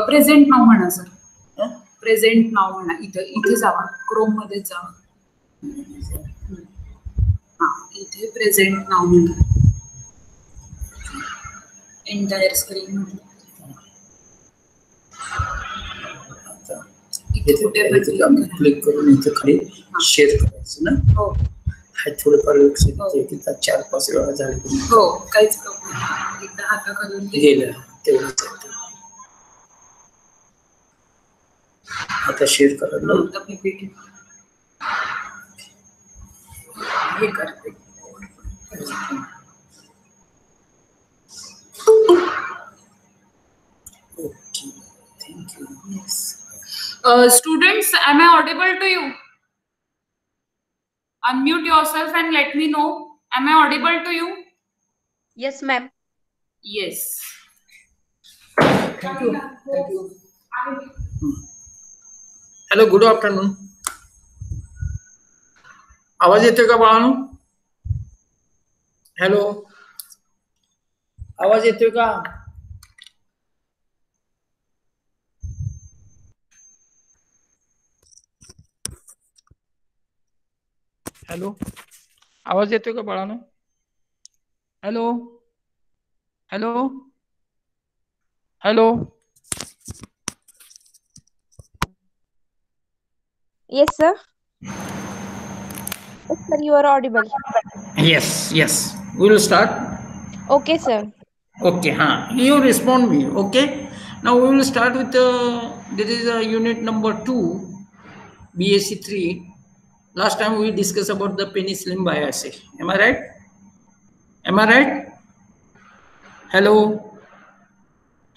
Present नाव म्हणा sir. Present नाव म्हणा. इथे जावा, क्रोम मध्ये जावा. हा, इथे प्रेझेंट नाव म्हणा. एंटायर स्क्रीन क्लिक करून इथे खाली शेअर करायचं ना. हो, हा थोडंफार लक्ष द्यायचं. 4-5 वेळा झाले. हो, काहीच प्रॉब्लेम. एकदा हाताखालून गेलं तेवढंच. आता शेअर करायला हे करते. Okay, thank you. Students, am I audible to you? Unmute yourself and let me know. Am I audible to you? Yes, ma'am. Yes. Thank you. Thank you. Hello, good afternoon. आवाज येतोय का बाळांनो? हॅलो, आवाज येतोय का? हॅलो, आवाज येतोय का बाळांनो? Hello, hello, hello. Yes, sir. Yes, sir, you are audible. Yes, yes. We will start. Okay, sir. Okay, you respond me. Okay. Now we will start with this is unit number 2, BSc 3. Last time we discussed about the penicillin biassay. Am I right? Am I right? Hello,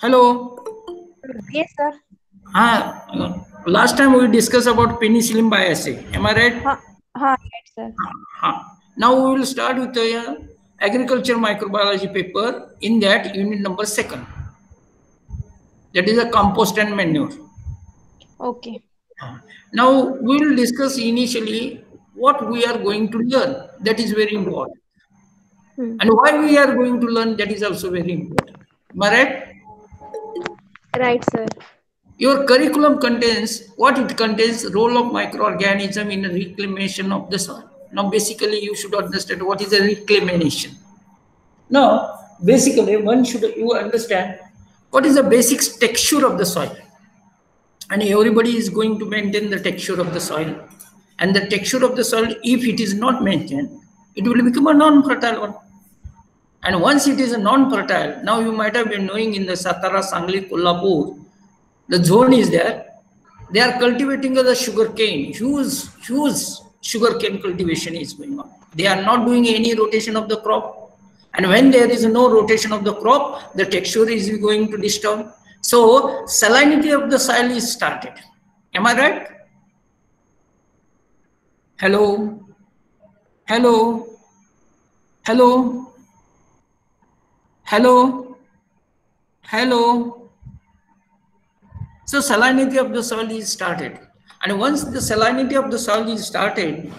hello. Yes, sir. Last time we discussed about penicillin biassay. Am I right? Right, sir. Now we will start with the agriculture microbiology paper. In that, unit number 2. That is a compost and manure. Okay. Now we will discuss initially what we are going to learn. That is very important. And why we are going to learn, that is also very important. Am I right? Right, sir. Your curriculum contains what it contains: role of microorganism in reclamation of the soil. Now basically you should understand what is a reclamation. Now basically you understand what is the basic texture of the soil, and everybody is going to maintain the texture of the soil. And the texture of the soil, if it is not maintained, it will become a non-fertile one. And once it is a non-fertile, now you might have been knowing in the Satara, Sangli, Kolhapur, the zone is there. They are cultivating the sugar cane. Huge sugar cane cultivation is going on. They are not doing any rotation of the crop. And when there is no rotation of the crop, the texture is going to disturb. So salinity of the soil is started. Am I right? Hello? Hello? Hello? Hello? Hello? So salinity of the soil is started. And once the salinity of the soil is started,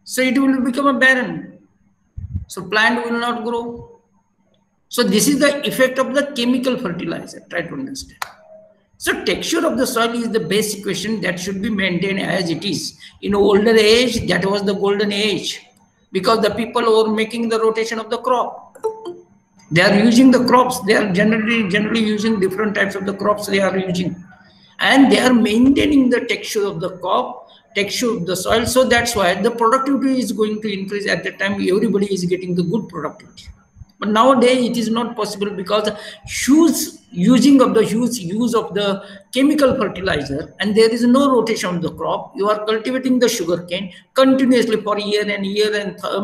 so it will become a barren. So plant will not grow. So this is the effect of the chemical fertilizer. Try to understand. So texture of the soil is the basic question that should be maintained as it is. In older age, that was the golden age, because the people were making the rotation of the crop. They are using the crops. They are generally using different types of the crops they are using. And they are maintaining the texture of the crop, texture of the soil. So that's why the productivity is going to increase. At that time, everybody is getting the good productivity. But nowadays, it is not possible because huge use of the chemical fertilizer, and there is no rotation of the crop. You are cultivating the sugarcane continuously for year and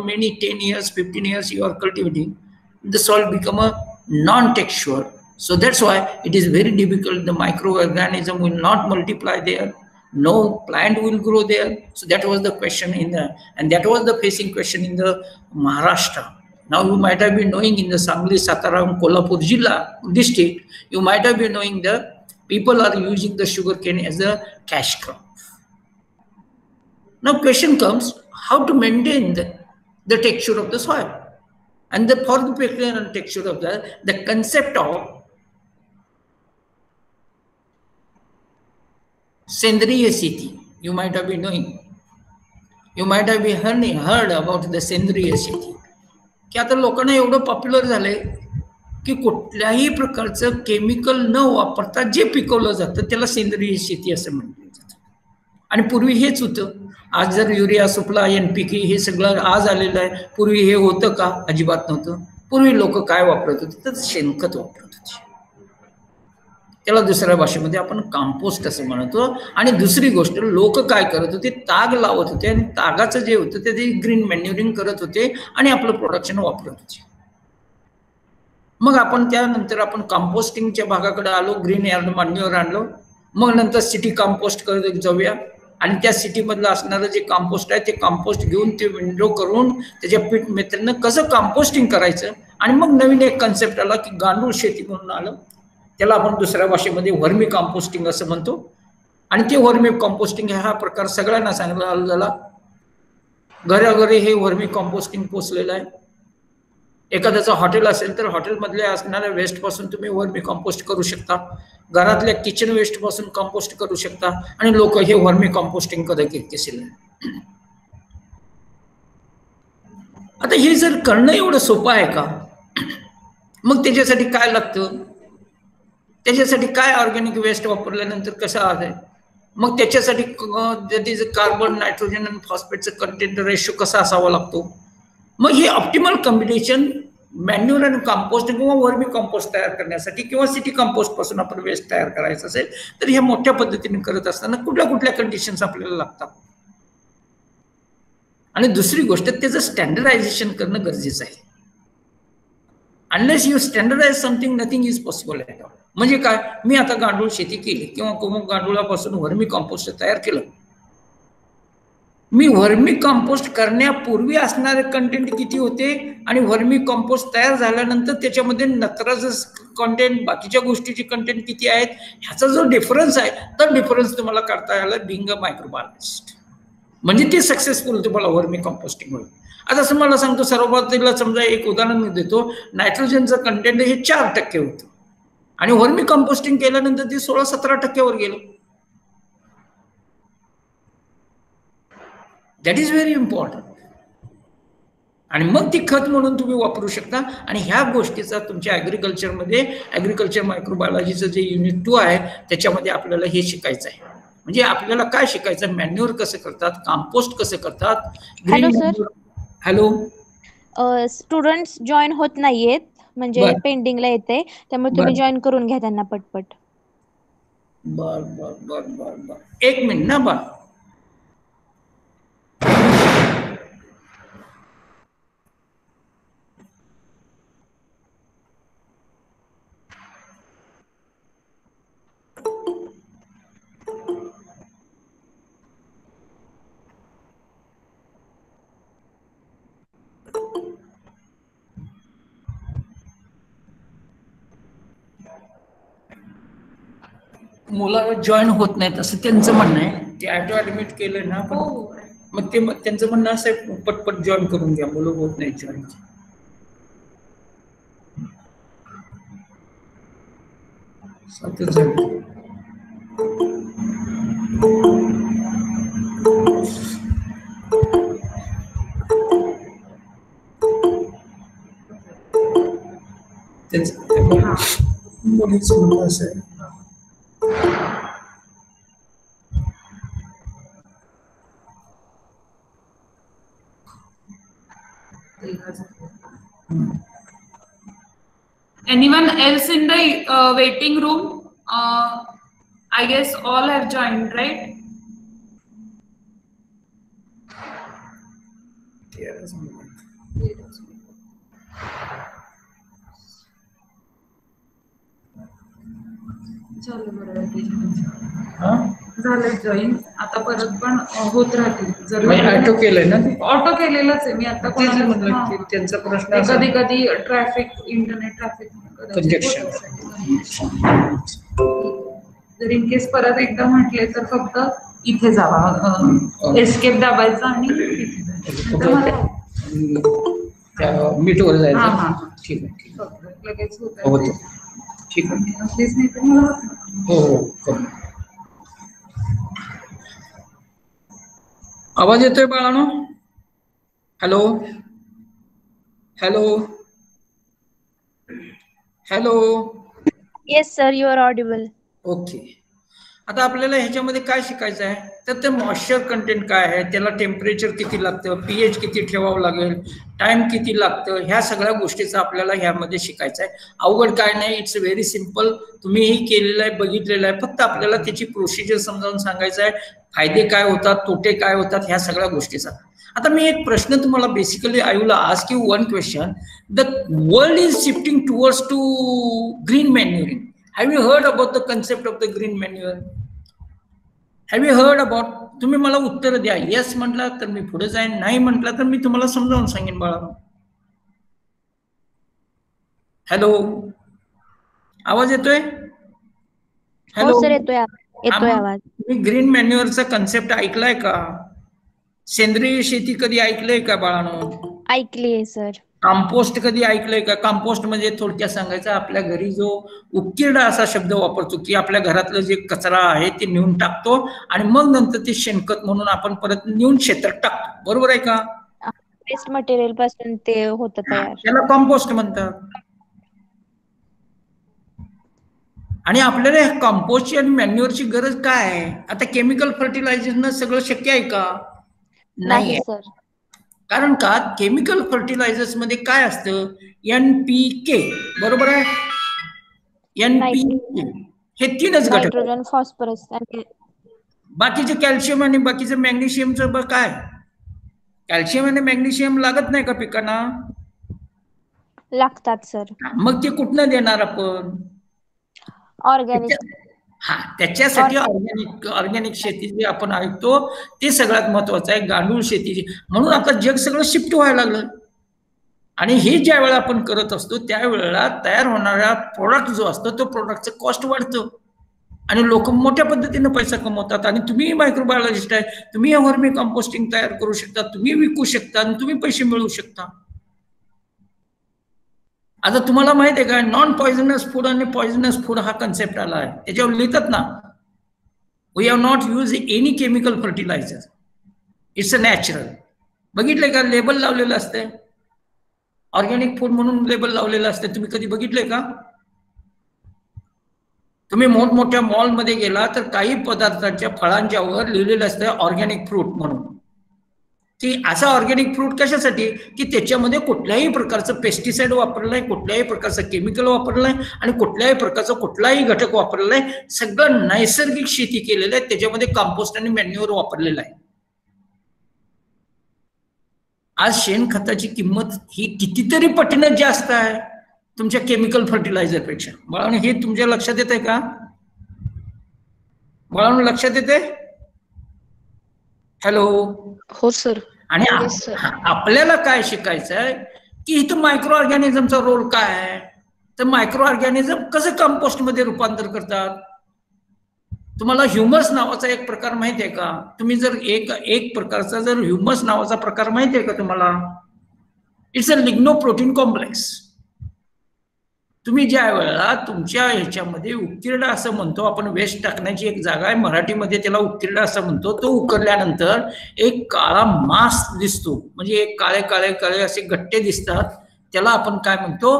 many 10 years, 15 years, you are cultivating. The soil become a non-texture. So that's why it is very difficult. The microorganism will not multiply there. No plant will grow there. So that was the question and that was the facing question in the Maharashtra. Now you might have been knowing in the Sangli, Satara, Kolhapur Jilla district, you might have been knowing the people are using the sugarcane as a cash crop. Now question comes, how to maintain the texture of the soil? And for the texture of the concept of सेंद्रिय शेती. You might have been knowing. You might have been heard about the सेंद्रिय शेती. की आता लोकांना एवढं popular झालंय की कुठल्याही प्रकारचं केमिकल न वापरता जे पिकवलं जातं त्याला सेंद्रिय शेती असं म्हटलं जातं. आणि पूर्वी हेच होतं. आज जर युरिया, सुफला, NPK हे सगळं आज आलेलं आहे. पूर्वी हे होतं का? अजिबात नव्हतं. पूर्वी लोक काय वापरत होते तर शेणखत वापरत होते. त्याला दुसऱ्या भाषेमध्ये आपण कंपोस्ट असं म्हणतो. आणि दुसरी गोष्ट, लोक काय करत होते, ताग लावत होते आणि तागाचं जे होतं ते ग्रीन मॅन्युरिंग करत होते आणि आपलं प्रोडक्शन वापरत होते. मग आपण त्यानंतर आपण कंपोस्टिंगच्या भागाकडे आलो, ग्रीन यार्ड मॅन्युअर आणलो. मग नंतर सिटी कंपोस्ट करत जाऊया आणि त्या सिटीमधलं असणारं जे कंपोस्ट आहे ते कंपोस्ट घेऊन ते विंडो करून त्याच्या पीठ मेथडनं कसं कंपोस्टिंग करायचं. आणि मग नवीन एक कन्सेप्ट आला की गांडूळ शेती म्हणून आलं. त्याला आपण दुसऱ्या भाषेमध्ये वर्मी कंपोस्टिंग असं म्हणतो. आणि ते वर्मी कंपोस्टिंग हा प्रकार सगळ्यांना सांगितला झाला. घरोघरी हे वर्मी कंपोस्टिंग पोचलेलं आहे. एखाद्याचं हॉटेल असेल तर हॉटेलमधल्या असणाऱ्या वेस्ट पासून तुम्ही वर्मी कंपोस्ट करू शकता. घरातल्या किचन वेस्ट पासून कंपोस्ट करू शकता. आणि लोक हे वर्मी कंपोस्टिंग कधी केसेल. आता हे जर करणं एवढं सोपं आहे का? मग त्याच्यासाठी काय लागतं? त्याच्यासाठी काय ऑर्गॅनिक वेस्ट वापरल्यानंतर कसं आहे? मग त्याच्यासाठी कार्बन, नायट्रोजन आणि फॉस्फेटचं कंटेंट रेशो कसा असावा लागतो? मग हे ऑप्टिमल कॉम्बिनेशन मॅन्युअर आणि कंपोस्ट किंवा वर्मी कंपोस्ट तयार करण्यासाठी किंवा सिटी कंपोस्ट पासून आपण वेस्ट तयार करायचं असेल तर हे मोठ्या पद्धतीने करत असताना कुठल्या कुठल्या कंडिशन्स आपल्याला लागतात. आणि दुसरी गोष्ट, त्याचं स्टँडर्डायझेशन करणं गरजेचं आहे. Unless you standardise something nothing is possible at all. म्हणजे काय, मी आता गांडूळ शेती केली किंवा गांडुळापासून वर्मी कंपोस्ट तयार केलं. मी वर्मी कंपोस्ट करण्यापूर्वी असणारे कंटेंट किती होते आणि वर्मी कंपोस्ट तयार झाल्यानंतर त्याच्यामध्ये नत्राचं कंटेंट, बाकीच्या गोष्टीचे कंटेंट किती आहेत, ह्याचा जो डिफरन्स आहे तर डिफरन्स तुम्हाला काढता आला बिंग अ मायक्रोबायोलॉजिस्ट. म्हणजे ते सक्सेसफुल तुम्हाला वर्मी कंपोस्टिंग होईल. आता असं मला सांगतो, सर्वप्रथम समजा एक उदाहरण मी देतो. नायट्रोजनचं कंटेंट हे 4% होतं आणि वर्मी कंपोस्टिंग केल्यानंतर ते 16-17% गेलं. That is very important. आणि मग ती खत म्हणून तुम्ही वापरू शकता. आणि ह्या गोष्टीचा तुमच्या ॲग्रिकल्चरमध्ये ॲग्रिकल्चर मायक्रोबायोलॉजीचं जे युनिट 2 आहे त्याच्यामध्ये आपल्याला हे शिकायचं आहे. म्हणजे आपल्याला काय शिकायचं, मॅन्युअर कसं करतात, कंपोस्ट कसं करतात. Hello sir. Hello. Students join होत नाहीयेत, म्हणजे पेंडिंगला येते, त्यामुळे तुम्ही जॉईन करून घ्या त्यांना पटपट. बर बर बर बर बर, एक मिनिट ना बा. मुलं जॉईन होत नाहीत असं त्यांचं म्हणणं आहे. ते ऑटो ऍडमिट केलं ना, मग ते त्यांचं म्हणणं असं आहे पटपट जॉईन करून घ्या, मुलं होत नाहीत जॉईन. मुलीच म्हणणं असं आहे. Anyone else in the waiting room? I guess all have joined, right? Yes. झालंय जॉईन. आता परत पण होत राहतील. जर ऑटो केलंय ना, ऑटो केलेलंच आहे मी आता. त्यांचा प्रश्न कधी कधी ट्रॅफिक, इंटरनेट ट्रॅफिक कंजेक्शन. जर इन केस परत एकदा म्हटले तर फक्त इथे जावा, एस्केप दाबायचा आणि मीटवर जायचं. ठीक आहे, लगेच होतं. ठीक आहे, प्लीज नाही तर मला हो हो. आवाज येतोय बाळानो? Hello hello hello. Yes sir, you are audible. Okay. आता आपल्याला ह्याच्यामध्ये काय शिकायचं आहे, तर ते मॉइश्चर कंटेंट काय आहे, त्याला टेम्परेचर किती लागतं, पीएच किती ठेवावं लागेल, टाइम किती लागतं, ह्या सगळ्या गोष्टीचं आपल्याला ह्यामध्ये शिकायचं आहे. अवघड काय नाही, इट्स व्हेरी सिम्पल. तुम्हीही केलेलं आहे, बघितलेलं आहे. फक्त आपल्याला त्याची प्रोसिजर समजावून सांगायचं आहे, फायदे काय होतात, तोटे काय होतात, ह्या सगळ्या गोष्टीचा. आता मी एक प्रश्न तुम्हाला basically I will ask you one question. The world is shifting towards to green manuring. Have you heard about the concept of the green manure? Have you heard about? तुम्ही मला उत्तर द्या. येस म्हटला तर मी पुढे जाईन, नाही म्हटला तर मी तुम्हाला समजावून सांगेन बाळा. हॅलो, आवाज येतोय? हॅलो सर, येतोय आवाज. तुम्ही ग्रीन मॅन्युअरचा कन्सेप्ट ऐकलाय का? सेंद्रिय शेती कधी ऐकलंय का बाळानो? ऐकलीये सर. कंपोस्ट कधी ऐकलंय का? कंपोस्ट म्हणजे थोडक्यात सांगायचं, आपल्या घरी जो उकिरडा असा शब्द वापरतो की आपल्या घरातलं जे कचरा आहे ते नेऊन टाकतो आणि मग नंतर ते शेणखत म्हणून आपण परत नेऊन शेतात टाकतो. बरोबर आहे का? वेस्ट मटेरियल पासून ते होतं तयार, त्याला कंपोस्ट म्हणतात. आणि आपल्याला कंपोस्टची आणि मॅन्युअरची गरज काय आहे? आता केमिकल फर्टिलायझरनं सगळं शक्य आहे का? नाही सर. कारण का, केमिकल फर्टिलायझर्स मध्ये काय असतं? NPK. बरोबर आहे? NPK हे 3च घटक. नायट्रोजन, फॉस्फरस आणि बाकीचे कॅल्शियम आणि बाकीचे मॅग्नेशियमचं काय? कॅल्शियम आणि मॅग्नेशियम लागत नाही का पिकांना? लागतात सर. मग ते कुठनं देणार आपण? ऑर्गॅनिक. त्याच्यासाठी ऑर्गॅनिक शेती जे आपण ऐकतो ते सगळ्यात महत्वाचं आहे, गांडूळ शेती. म्हणून आता जग सगळं शिफ्ट व्हायला लागलं. आणि हे ज्या वेळेला आपण करत असतो त्यावेळेला तयार होणारा प्रोडक्ट जो असतो तो प्रोडक्टचं कॉस्ट वाढतं आणि लोक मोठ्या पद्धतीने पैसा कमवतात. आणि तुम्ही मायक्रोबायोलॉजिस्ट आहे, तुम्ही वर्मी कंपोस्टिंग तयार करू शकता, तुम्ही विकू शकता आणि तुम्ही पैसे मिळवू शकता. आता तुम्हाला माहिती आहे का, नॉन पॉइझनस फूड आणि पॉइझनस फूड हा कन्सेप्ट आला आहे. त्याच्यावर लिहितात ना, we have not use any chemical fertiliser, it's a natural. बघितलंय का लेबल लावलेलं असते, ऑर्गॅनिक फूड म्हणून लेबल लावलेलं असते. तुम्ही कधी बघितलंय का? तुम्ही मोठमोठ्या मॉलमध्ये गेला तर काही पदार्थांच्या फळांच्या वर लिहिलेलं असतं ऑर्गॅनिक फ्रूट म्हणून. की असा ऑर्गॅनिक फ्रूट कशासाठी? की त्याच्यामध्ये कुठल्याही प्रकारचं पेस्टिसाइड वापरलं नाही, कुठल्याही प्रकारचं केमिकल वापरलं नाही आणि कुठल्याही प्रकारचं कुठलाही घटक वापरला नाही. सगळं नैसर्गिक शेती केलेलं आहे, त्याच्यामध्ये कंपोस्ट आणि मॅन्युअर वापरलेलं आहे. आज शेणखताची किंमत ही कितीतरी पटीनं जास्त आहे तुमच्या केमिकल फर्टिलायझर पेक्षा. बाळांनो, हे तुमच्या लक्षात येत आहे का? बाळांनो, लक्षात येते? हॅलो. हो सर. आणि आपल्याला काय शिकायचं आहे की इथं मायक्रो ऑर्गॅनिझमचा रोल काय आहे, तर मायक्रो ऑर्गॅनिझम कसं कंपोस्ट मध्ये रूपांतर करतात. तुम्हाला ह्युमस नावाचा एक प्रकार माहिती आहे का? तुम्ही जर एक प्रकारचा जर ह्युमस नावाचा प्रकार माहिती आहे का तुम्हाला? It's a ligno protein complex. तुम्ही ज्या वेळेला तुमच्या ह्याच्यामध्ये उकिरडा असं म्हणतो आपण, वेस्ट टाकण्याची एक जागा आहे, मराठीमध्ये त्याला उकिरडा असं म्हणतो. तो उकरल्यानंतर एक काळा मास दिसतो, म्हणजे एक काळे काळे काळे असे गट्टे दिसतात, त्याला आपण काय म्हणतो?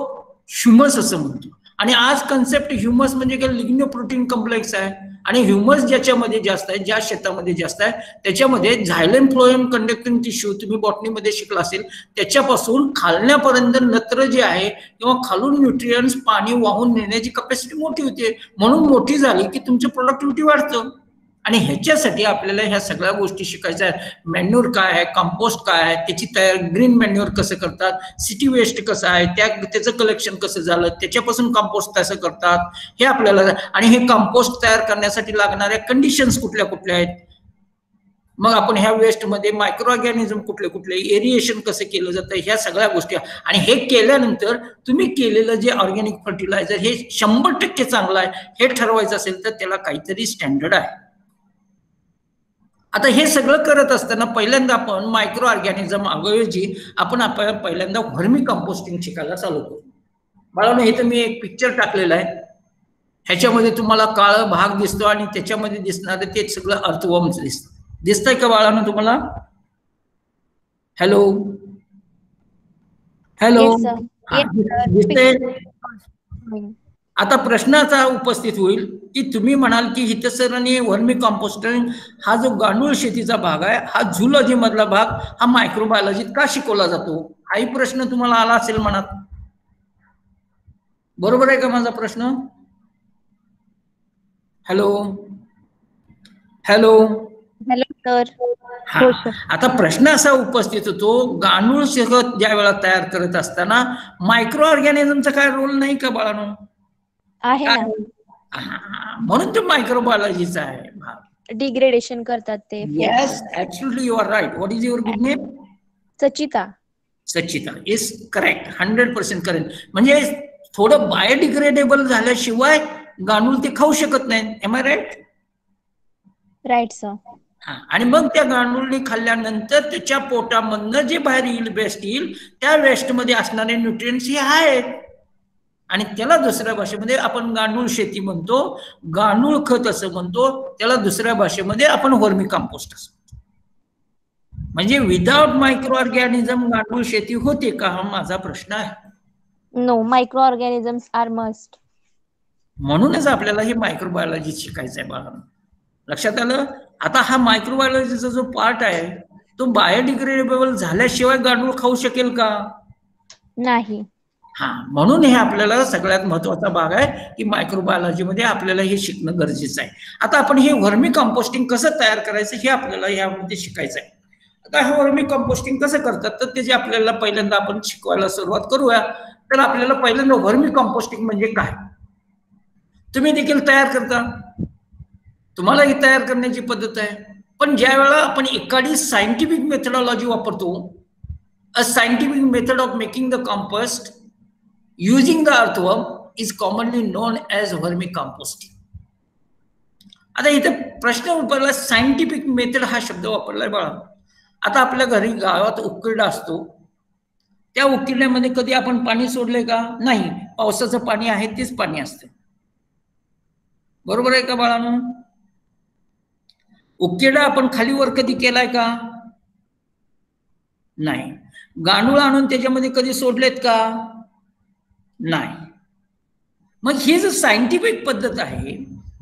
ह्युमस असं म्हणतो. आणि आज कन्सेप्ट ह्युमस म्हणजे काय? लिग्नो प्रोटीन कॉम्प्लेक्स आहे. आणि ह्युमस ज्याच्यामध्ये जास्त आहे, ज्या शेतामध्ये जास्त आहे, त्याच्यामध्ये झायलेम फ्लोएम कंडक्टिंग टिश्यू तुम्ही बॉटनीमध्ये शिकला असेल, त्याच्यापासून खालण्यापर्यंत नत्र जे आहे किंवा खालून न्यूट्रियन्स पाणी वाहून नेण्याची कपॅसिटी मोठी होते. म्हणून मोठी झाली की तुमचं प्रोडक्टिव्हिटी वाढतं. आणि ह्याच्यासाठी आपल्याला ह्या सगळ्या गोष्टी शिकायच्या आहेत. मॅन्युअर काय आहे, कंपोस्ट काय आहे, त्याची तयार ग्रीन मॅन्युअर कसं करतात, सिटी वेस्ट कसं आहे, त्याचं कलेक्शन कसं झालं, त्याच्यापासून कंपोस्ट कसं करतात हे आपल्याला. आणि हे कंपोस्ट तयार करण्यासाठी लागणाऱ्या कंडिशन्स कुठल्या कुठल्या आहेत. मग आपण ह्या वेस्टमध्ये मायक्रो ऑर्गॅनिझम कुठले कुठले, एरिएशन कसं केलं जातं, ह्या सगळ्या गोष्टी. आणि हे केल्यानंतर तुम्ही केलेलं जे ऑर्गॅनिक फर्टिलायझर हे 100% चांगलं आहे हे ठरवायचं असेल तर त्याला काहीतरी स्टँडर्ड आहे. आता हे सगळं करत असताना पहिल्यांदा आपण मायक्रो ऑर्गॅनिझम ऐवजी आपण पहिल्यांदा व्हर्मी कंपोस्टिंग शिकायला चालू करू. बाळांनो, हे तर मी एक पिक्चर टाकलेलं आहे, ह्याच्यामध्ये तुम्हाला काळा भाग दिसतो आणि त्याच्यामध्ये दिसणारे ते सगळं अर्थवर्म्स दिसतं. दिसतंय का बाळांनो तुम्हाला? Hello hello. Yes sir. दिसते. आता प्रश्न असा उपस्थित होईल की तुम्ही म्हणाल की हितसर आणि वर्मी कंपोस्टिंग हा जो गांडूळ शेतीचा भाग आहे हा झूलॉजी मधला भाग हा मायक्रोबायोलॉजीत का शिकवला जातो, हाही प्रश्न तुम्हाला आला असेल मनात. बरोबर आहे का माझा प्रश्न? Hello hello hello sir. हा. आता प्रश्न असा उपस्थित होतो, गांडूळ शेत ज्या वेळा तयार करत असताना मायक्रो ऑर्गॅनिझमचा काय रोल नाही का बाळांनो? आहे ना. म्हणून तो मायक्रोबायोलॉजीचा आहे भाग. डिग्रेडेशन करतात ते. Yes, absolutely you are right. What is your good name? Sachita. Sachita is correct, 100% correct. म्हणजे थोडं बायोडिग्रेडेबल झाल्याशिवाय गांडूळ ते खाऊ शकत नाही. Am I right? Right sir. आणि मग त्या गांडूळने खाल्ल्यानंतर त्याच्या पोटामधनं जे बाहेर येईल, वेस्ट येईल, त्या वेस्ट मध्ये असणारे न्यूट्रिएंट्स हे आहेत. आणि त्याला दुसऱ्या भाषेमध्ये आपण गांडूळ शेती म्हणतो, गांडूळ खत असं म्हणतो, त्याला दुसऱ्या भाषेमध्ये आपण वर्मी कंपोस्ट असं म्हणतो. म्हणजे विदाउट मायक्रो ऑर्गॅनिझम गांडूळ शेती होते का, हा माझा प्रश्न आहे. No, microorganisms are must. म्हणूनच आपल्याला हे मायक्रोबायोलॉजी शिकायचं आहे बाळांनो. लक्षात आलं? आता हा मायक्रोबायोलॉजीचा जो पार्ट आहे तो बायोडिग्रेडेबल झाल्याशिवाय गांडूळ खाऊ शकेल का? नाही. हा, म्हणून हे आपल्याला सगळ्यात महत्वाचा भाग आहे की मायक्रोबायोलॉजी मध्ये आपल्याला हे शिकणं गरजेचं आहे. आता आपण हे वर्मी कंपोस्टिंग कसं तयार करायचं हे आपल्याला यामध्ये शिकायचं आहे. आता हे वर्मी कंपोस्टिंग कसं करतात तर त्याची आपल्याला पहिल्यांदा आपण शिकवायला सुरुवात करूया. तर आपल्याला पहिल्यांदा वर्मी कंपोस्टिंग म्हणजे काय, तुम्ही देखील तयार करता, तुम्हाला ही तयार करण्याची पद्धत आहे. पण ज्या वेळेला आपण एखादी सायंटिफिक मेथडॉलॉजी वापरतो, a scientific method of making the compost using the earthworm is commonly known as vermicomposting. आता इथे प्रश्न उभरला, सायंटिफिक मेथड हा शब्द वापरलाय बाळा. आता आपल्या घरी गावात उकिरडा असतो, त्या उकिरड्यामध्ये कधी आपण पाणी सोडले का? नाही. पावसाचं पाणी आहे तेच पाणी असतं. बरोबर आहे का बाळांनो? उकिरडा आपण खालीवर कधी केलाय का? नाही. गांडूळ आणून त्याच्यामध्ये कधी सोडलेत का? नाही. मग ही जो सायंटिफिक पद्धत आहे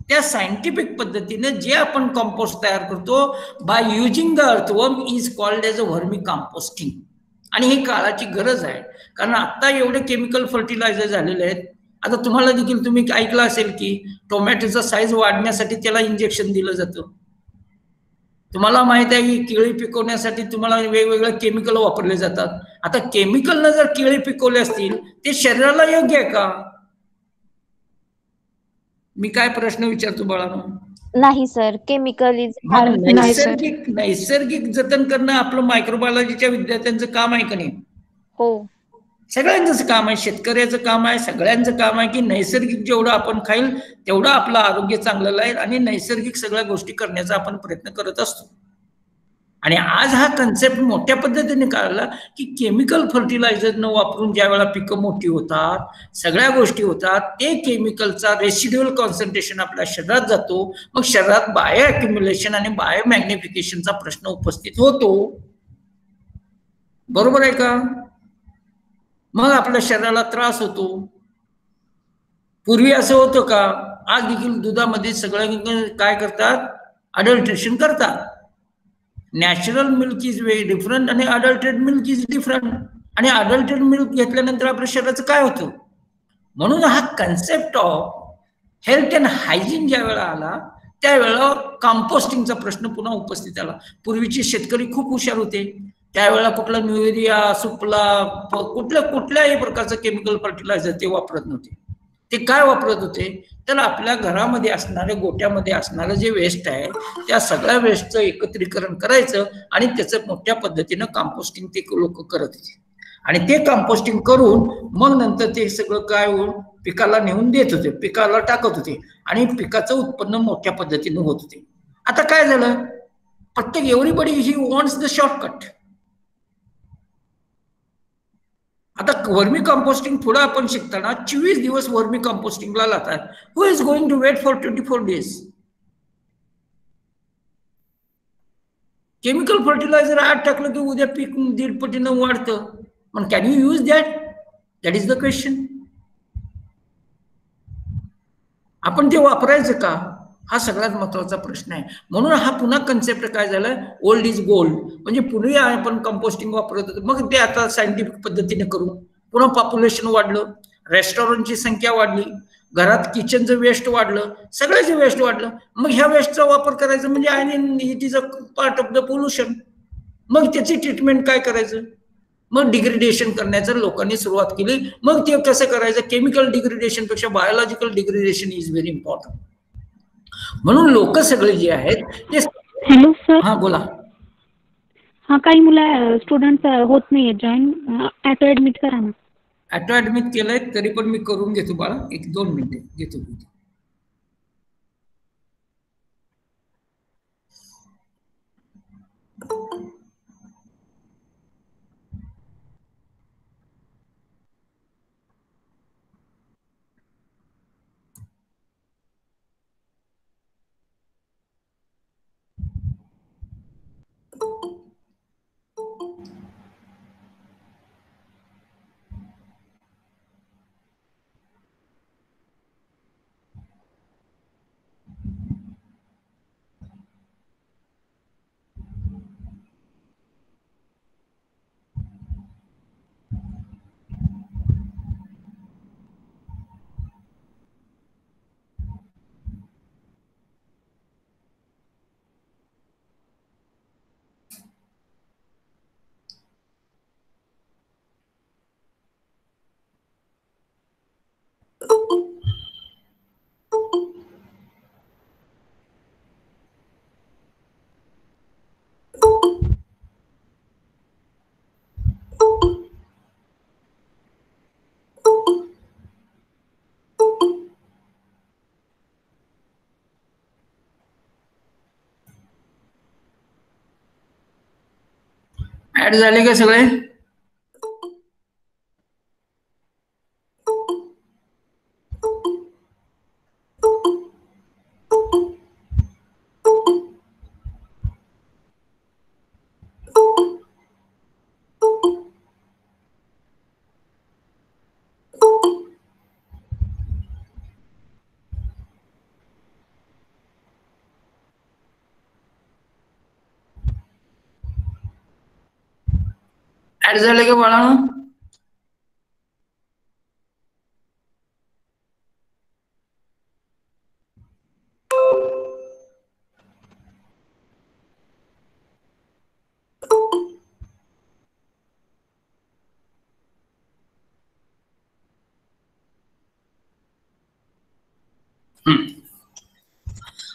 त्या सायंटिफिक पद्धतीने जे आपण कंपोस्ट तयार करतो by using the earthworm is called as a vermi composting. आणि ही काळाची गरज आहे, कारण आता एवढे केमिकल फर्टिलायझर झालेले आहेत. आता तुम्हाला देखील तुम्ही ऐकलं असेल की टोमॅटोचा साईज वाढण्यासाठी त्याला इंजेक्शन दिलं जातं. तुम्हाला माहित आहे की केळी पिकवण्यासाठी तुम्हाला वेगवेगळे केमिकल वापरले जातात. आता केमिकलनं जर केळी पिकवले असतील ते शरीराला योग्य आहे का? मी काय प्रश्न विचारतो बाळांनो? नाही सर, केमिकल इज नैसर्गिक जतन करणं आपलं मायक्रोबायोलॉजीच्या विद्यार्थ्यांचं काम आहे का नाही? हो, सगळ्यांचं काम आहे, शेतकऱ्याचं काम आहे, सगळ्यांचं काम आहे की नैसर्गिक जेवढं आपण खाईल तेवढं आपलं आरोग्य चांगलं राहील आणि नैसर्गिक सगळ्या गोष्टी करण्याचा आपण प्रयत्न करत असतो. आणि आज हा कन्सेप्ट मोठ्या पद्धतीने कळला की केमिकल फर्टिलायझर न वापरून ज्या वेळेला पिकं मोठी होतात, सगळ्या गोष्टी होतात, ते केमिकलचा रेसिड्युअल कॉन्सन्ट्रेशन आपल्या शरीरात जातो. मग शरीरात बायो अक्युम्युलेशन आणि बायो मॅग्निफिकेशनचा प्रश्न उपस्थित होतो. बरोबर आहे का? मग आपल्या शरीराला त्रास होतो. पूर्वी असं होतं का? आज देखील दुधामध्ये सगळं काय करतात? अडल्ट्रेशन करतात. Natural milk is very different आणि अडल्ट्रेट मिल्क इज डिफरंट. आणि अडल्ट्रेट मिल्क घेतल्यानंतर आपल्या शरीराचं काय होतं? म्हणून हा concept of health and hygiene ज्या वेळा आला त्यावेळेला कंपोस्टिंगचा प्रश्न पुन्हा उपस्थित आला. पूर्वीचे शेतकरी खूप हुशार होते. त्यावेळेला कुठला न्यूरिया, सुपला, कुठल्याही प्रकारचं केमिकल फर्टिलायझर ते वापरत नव्हते. ते काय वापरत होते? तर आपल्या घरामध्ये असणाऱ्या गोट्यामध्ये असणारं जे वेस्ट आहे त्या सगळ्या वेस्टचं एकत्रीकरण करायचं आणि त्याचं मोठ्या पद्धतीनं कंपोस्टिंग ते लोक करत होते. आणि ते कंपोस्टिंग करून मग नंतर ते सगळं काय होऊन पिकाला नेऊन देत होते, पिकाला टाकत होते आणि पिकाचं उत्पन्न मोठ्या पद्धतीनं होत होते. आता काय झालं? प्रत्येक everybody he wants the shortcut. आता वर्मी कंपोस्टिंग पुढे आपण शिकताना 24 दिवस वर्मी कंपोस्टिंगला लागतात. Who is going to wait for 24 days? Chemical fertiliser आज टाकलं की उद्या पीक 1.5 पटीनं वाढतं. पण can you use that? That is the question. आपण ते वापरायचं का, हा सगळ्यात महत्वाचा प्रश्न आहे. म्हणून हा पुन्हा कन्सेप्ट काय झाला, ओल्ड इज गोल्ड. म्हणजे पूर्वी आपण कंपोस्टिंग वापरत होतो, मग ते आता सायंटिफिक पद्धतीने करू. पुन्हा पॉप्युलेशन वाढलं, रेस्टॉरंटची संख्या वाढली, घरात किचनचं वेस्ट वाढलं, सगळ्याचं वेस्ट वाढलं. मग ह्या वेस्टचा वापर करायचा म्हणजे आणि it is a part of the pollution. मग त्याची ट्रीटमेंट काय करायचं, मग डिग्रेडेशन करण्याचं लोकांनी सुरुवात केली. मग ते कसं करायचं, केमिकल डिग्रेडेशन पेक्षा biological degradation is very important. म्हणून लोक सगळे जे आहेत ते. Hello sir. हा बोला. हा, काही मुलं स्टुडंट होत नाहीये जॉईन, ऑटो ऍडमिट करा ना. ऑटो ऍडमिट केलंय तरी पण मी करून घेतो बाळा, 1-2 मिनिटे घेतो. ऍड झाले का सगळे? ऍड झाले का बाळांनो?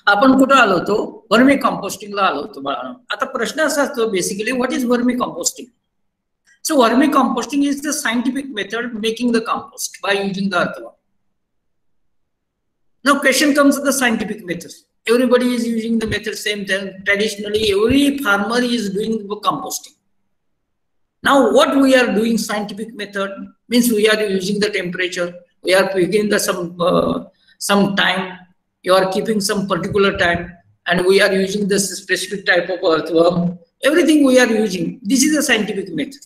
आपण कुठं आलो होतो, वर्मी कंपोस्टिंगला आलो होतो बाळांनो. आता प्रश्न असा असतो basically, what is vermi composting? So vermicomposting is the scientific method making the compost by using the earthworm. Now question comes to the scientific method. Everybody is using the method same time. Traditionally, every farmer is doing the composting. Now what we are doing scientific method means we are using the temperature. We are picking the some time. You are keeping some particular time, and we are using the specific type of earthworm. Everything we are using. This is a scientific method.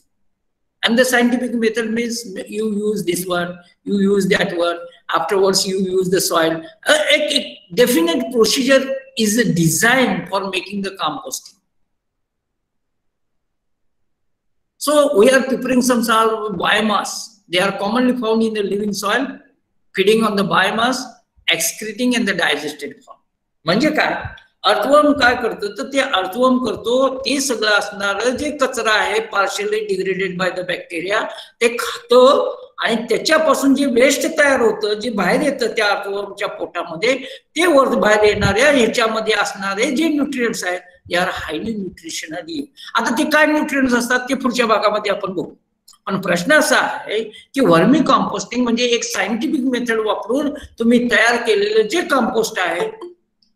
And the scientific method means you use this one, you use that one, afterwards you use the soil. A definite procedure is designed for making the composting. So we are preparing some sort of biomass. They are commonly found in the living soil, feeding on the biomass, excreting in the digested form. म्हणजे काय, earthworm काय करतो, तर ते earthworm करतो ते सगळं असणारं जे कचरा आहे partially degraded by the bacteria ते खातो, आणि त्याच्यापासून जे वेस्ट तयार होतं, जे बाहेर येतं त्या अर्थवर्मच्या पोटामध्ये, ते वर बाहेर येणाऱ्या ह्याच्यामध्ये असणारे जे न्यूट्रिएंट्स आहेत, दे आर हायली न्यूट्रिशनली. आता ते काय न्यूट्रिएंट्स असतात ते पुढच्या भागामध्ये आपण बघू. पण प्रश्न असा आहे की वर्मी कंपोस्टिंग म्हणजे एक सायंटिफिक मेथड वापरून तुम्ही तयार केलेलं जे कंपोस्ट आहे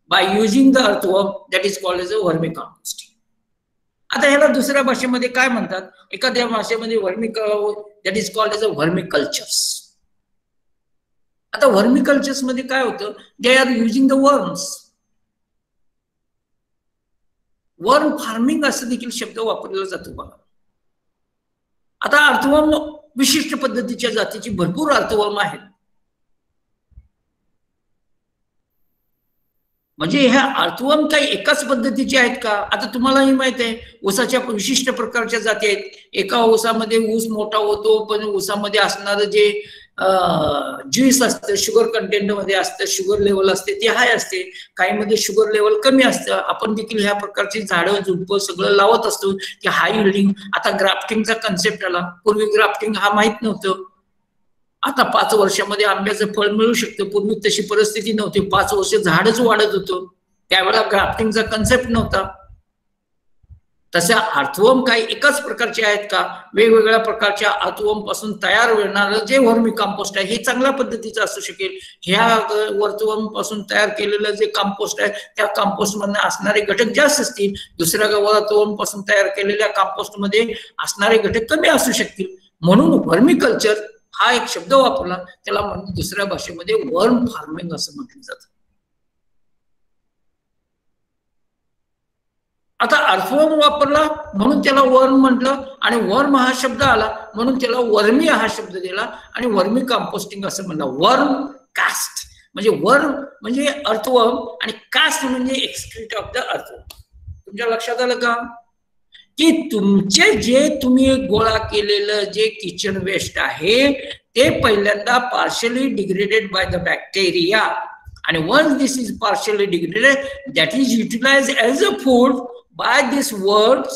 by using the earthworm, that is called as a vermicomposting. आता ह्याला दुसऱ्या भाषेमध्ये काय म्हणतात, एखाद्या भाषेमध्ये that is called as a vermicultures. आता vermicultures मध्ये काय होतं, they are using the worms. Worm farming असं देखील शब्द वापरला जातो बघा. आता अर्थवर्म विशिष्ट पद्धतीच्या जातीची भरपूर अर्थवर्म आहेत. म्हणजे ह्या अर्थवर्म काही एकाच पद्धतीचे आहेत का? आता तुम्हालाही माहित आहे ऊसाच्या विशिष्ट प्रकारच्या जाती आहेत. एका ऊसामध्ये ऊस मोठा होतो, पण ऊसामध्ये असणारं जे ज्यूस असतं, शुगर कंटेंट मध्ये असतं, शुगर लेवल असते ते हाय असते, काही मध्ये शुगर लेवल कमी असतं. आपण देखील ह्या प्रकारची झाडं झुडपं सगळं लावत असतो की हाय हिल्डिंग. आता ग्राफ्टिंगचा कन्सेप्ट आला. पूर्वी ग्राफ्टिंग हा माहित नव्हतं. आता 5 वर्षामध्ये आंब्याचं फळ मिळू शकतं. पूर्वी तशी परिस्थिती नव्हती. 5 वर्ष झाडच वाढत होतं. त्यावेळेला ग्राफ्टिंगचा कन्सेप्ट नव्हता. तशा अर्थवर्म काही एकाच प्रकारचे आहेत का? वेगवेगळ्या प्रकारच्या अर्थवर्म पासून तयार होणारं जे वर्मी कंपोस्ट आहे हे चांगल्या पद्धतीचं असू शकेल. ह्या अर्थवर्म पासून तयार केलेलं जे कंपोस्ट आहे त्या कंपोस्ट मध्ये असणारे घटक जास्त असतील. दुसऱ्या अर्थवर्म पासून तयार केलेल्या कंपोस्ट मध्ये असणारे घटक कमी असू शकतील. म्हणून वर्मी कल्चर हा एक शब्द वापरला, त्याला म्हणजे दुसऱ्या भाषेमध्ये वर्म फार्मिंग असं म्हटलं जातं. आता अर्थवर्म वापरला म्हणून त्याला वर्म म्हटलं, आणि वर्म हा शब्द आला म्हणून त्याला वर्मी हा शब्द दिला आणि वर्मी कंपोस्टिंग असं म्हणलं. वर्म कास्ट म्हणजे वर्म म्हणजे अर्थवर्म आणि कास्ट म्हणजे एक्सक्रीट ऑफ द अर्थवर्म. तुमच्या लक्षात आलं का की तुमचे जे तुम्ही गोळा केलेलं जे किचन वेस्ट आहे ते पहिल्यांदा partially degraded by the bacteria, आणि once this is partially degraded that is utilised as a food by these worms,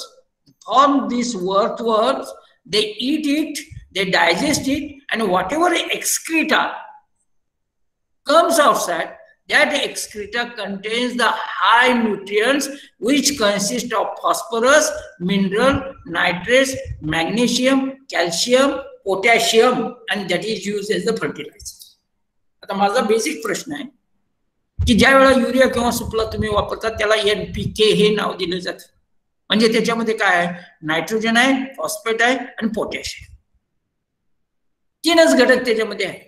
form these earthworms, they eat it, they digest it, and whatever excreta comes outside, that excreta contains the high nutrients which consist of phosphorus, mineral, nitrates, magnesium, calcium, potassium, and that is used as the fertilizer. आता माझा basic प्रश्न आहे की ज्या वेळा urea किंवा सुफला तुम्ही वापरता त्याला NPK हे नाव दिलं जातं. म्हणजे त्याच्यामध्ये काय आहे? नायट्रोजन आहे, फॉस्फेट आहे आणि पोटॅश आहे. 3च घटक त्याच्यामध्ये आहे.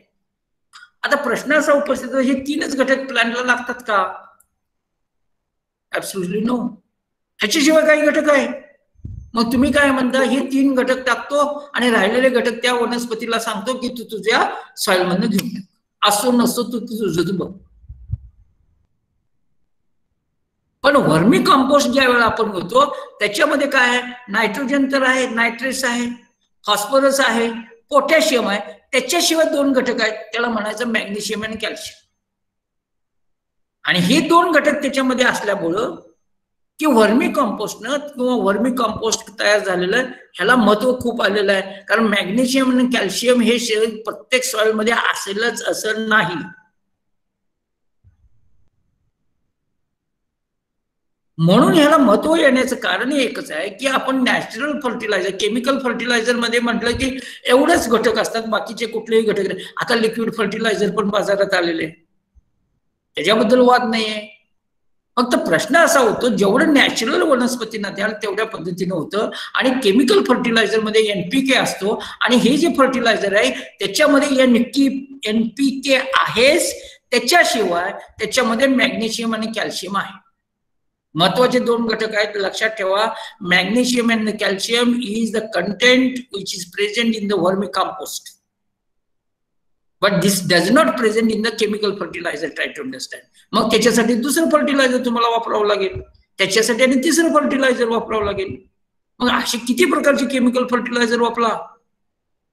आता प्रश्न असा उपस्थित हे 3च घटक प्लांटला लागतात का? Absolutely no. ह्याच्याशिवाय काही घटक आहे? मग तुम्ही काय म्हणता हे 3 घटक टाकतो आणि राहिलेले घटक त्या वनस्पतीला सांगतो की तू तुझ्या सॉइल मधनं घेऊन टाक. असो नसतो तू तुझं बघ. पण वर्मी कंपोस्ट ज्या वेळेला आपण होतो त्याच्यामध्ये काय आहे? नायट्रोजन तर आहे, नायट्रेट्स आहे, फॉस्फरस आहे, पोटॅशियम आहे. त्याच्याशिवाय 2 घटक आहेत, त्याला म्हणायचं मॅग्नेशियम आणि कॅल्शियम. आणि हे 2 घटक त्याच्यामध्ये असल्यामुळं की वर्मी कंपोस्टनं किंवा वर्मी कंपोस्ट तयार झालेलं ह्याला महत्व खूप आलेलं आहे. कारण मॅग्नेशियम आणि कॅल्शियम हे प्रत्येक सॉइल मध्ये असेलच असं नाही. म्हणून ह्याला महत्व येण्याचं कारण एकच आहे की आपण नॅचरल फर्टिलायझर, केमिकल फर्टिलायझर मध्ये म्हटलं की एवढेच घटक असतात, बाकीचे कुठलेही घटक नाही. आता लिक्विड फर्टिलायझर पण बाजारात आलेले, त्याच्याबद्दल वाद नाहीये. फक्त प्रश्न असा होतो जेवढं नॅचरल वनस्पतींना द्याल तेवढ्या पद्धतीनं होतं, आणि केमिकल फर्टिलायझर मध्ये NPK असतो, आणि हे जे फर्टिलायझर आहे त्याच्यामध्ये NPK आहेच, त्याच्याशिवाय त्याच्यामध्ये मॅग्नेशियम आणि कॅल्शियम आहे. महत्वाचे 2 घटक आहेत, लक्षात ठेवा. Magnesium and calcium is the content which is present in the vermicompost, but this does not present in the chemical fertiliser. Try to understand. मग त्याच्यासाठी दुसरं फर्टिलायझर तुम्हाला वापरावं लागेल, त्याच्यासाठी आणि तिसरं फर्टिलायझर वापरावं लागेल. मग असे किती प्रकारचे केमिकल फर्टिलायझर वापरा?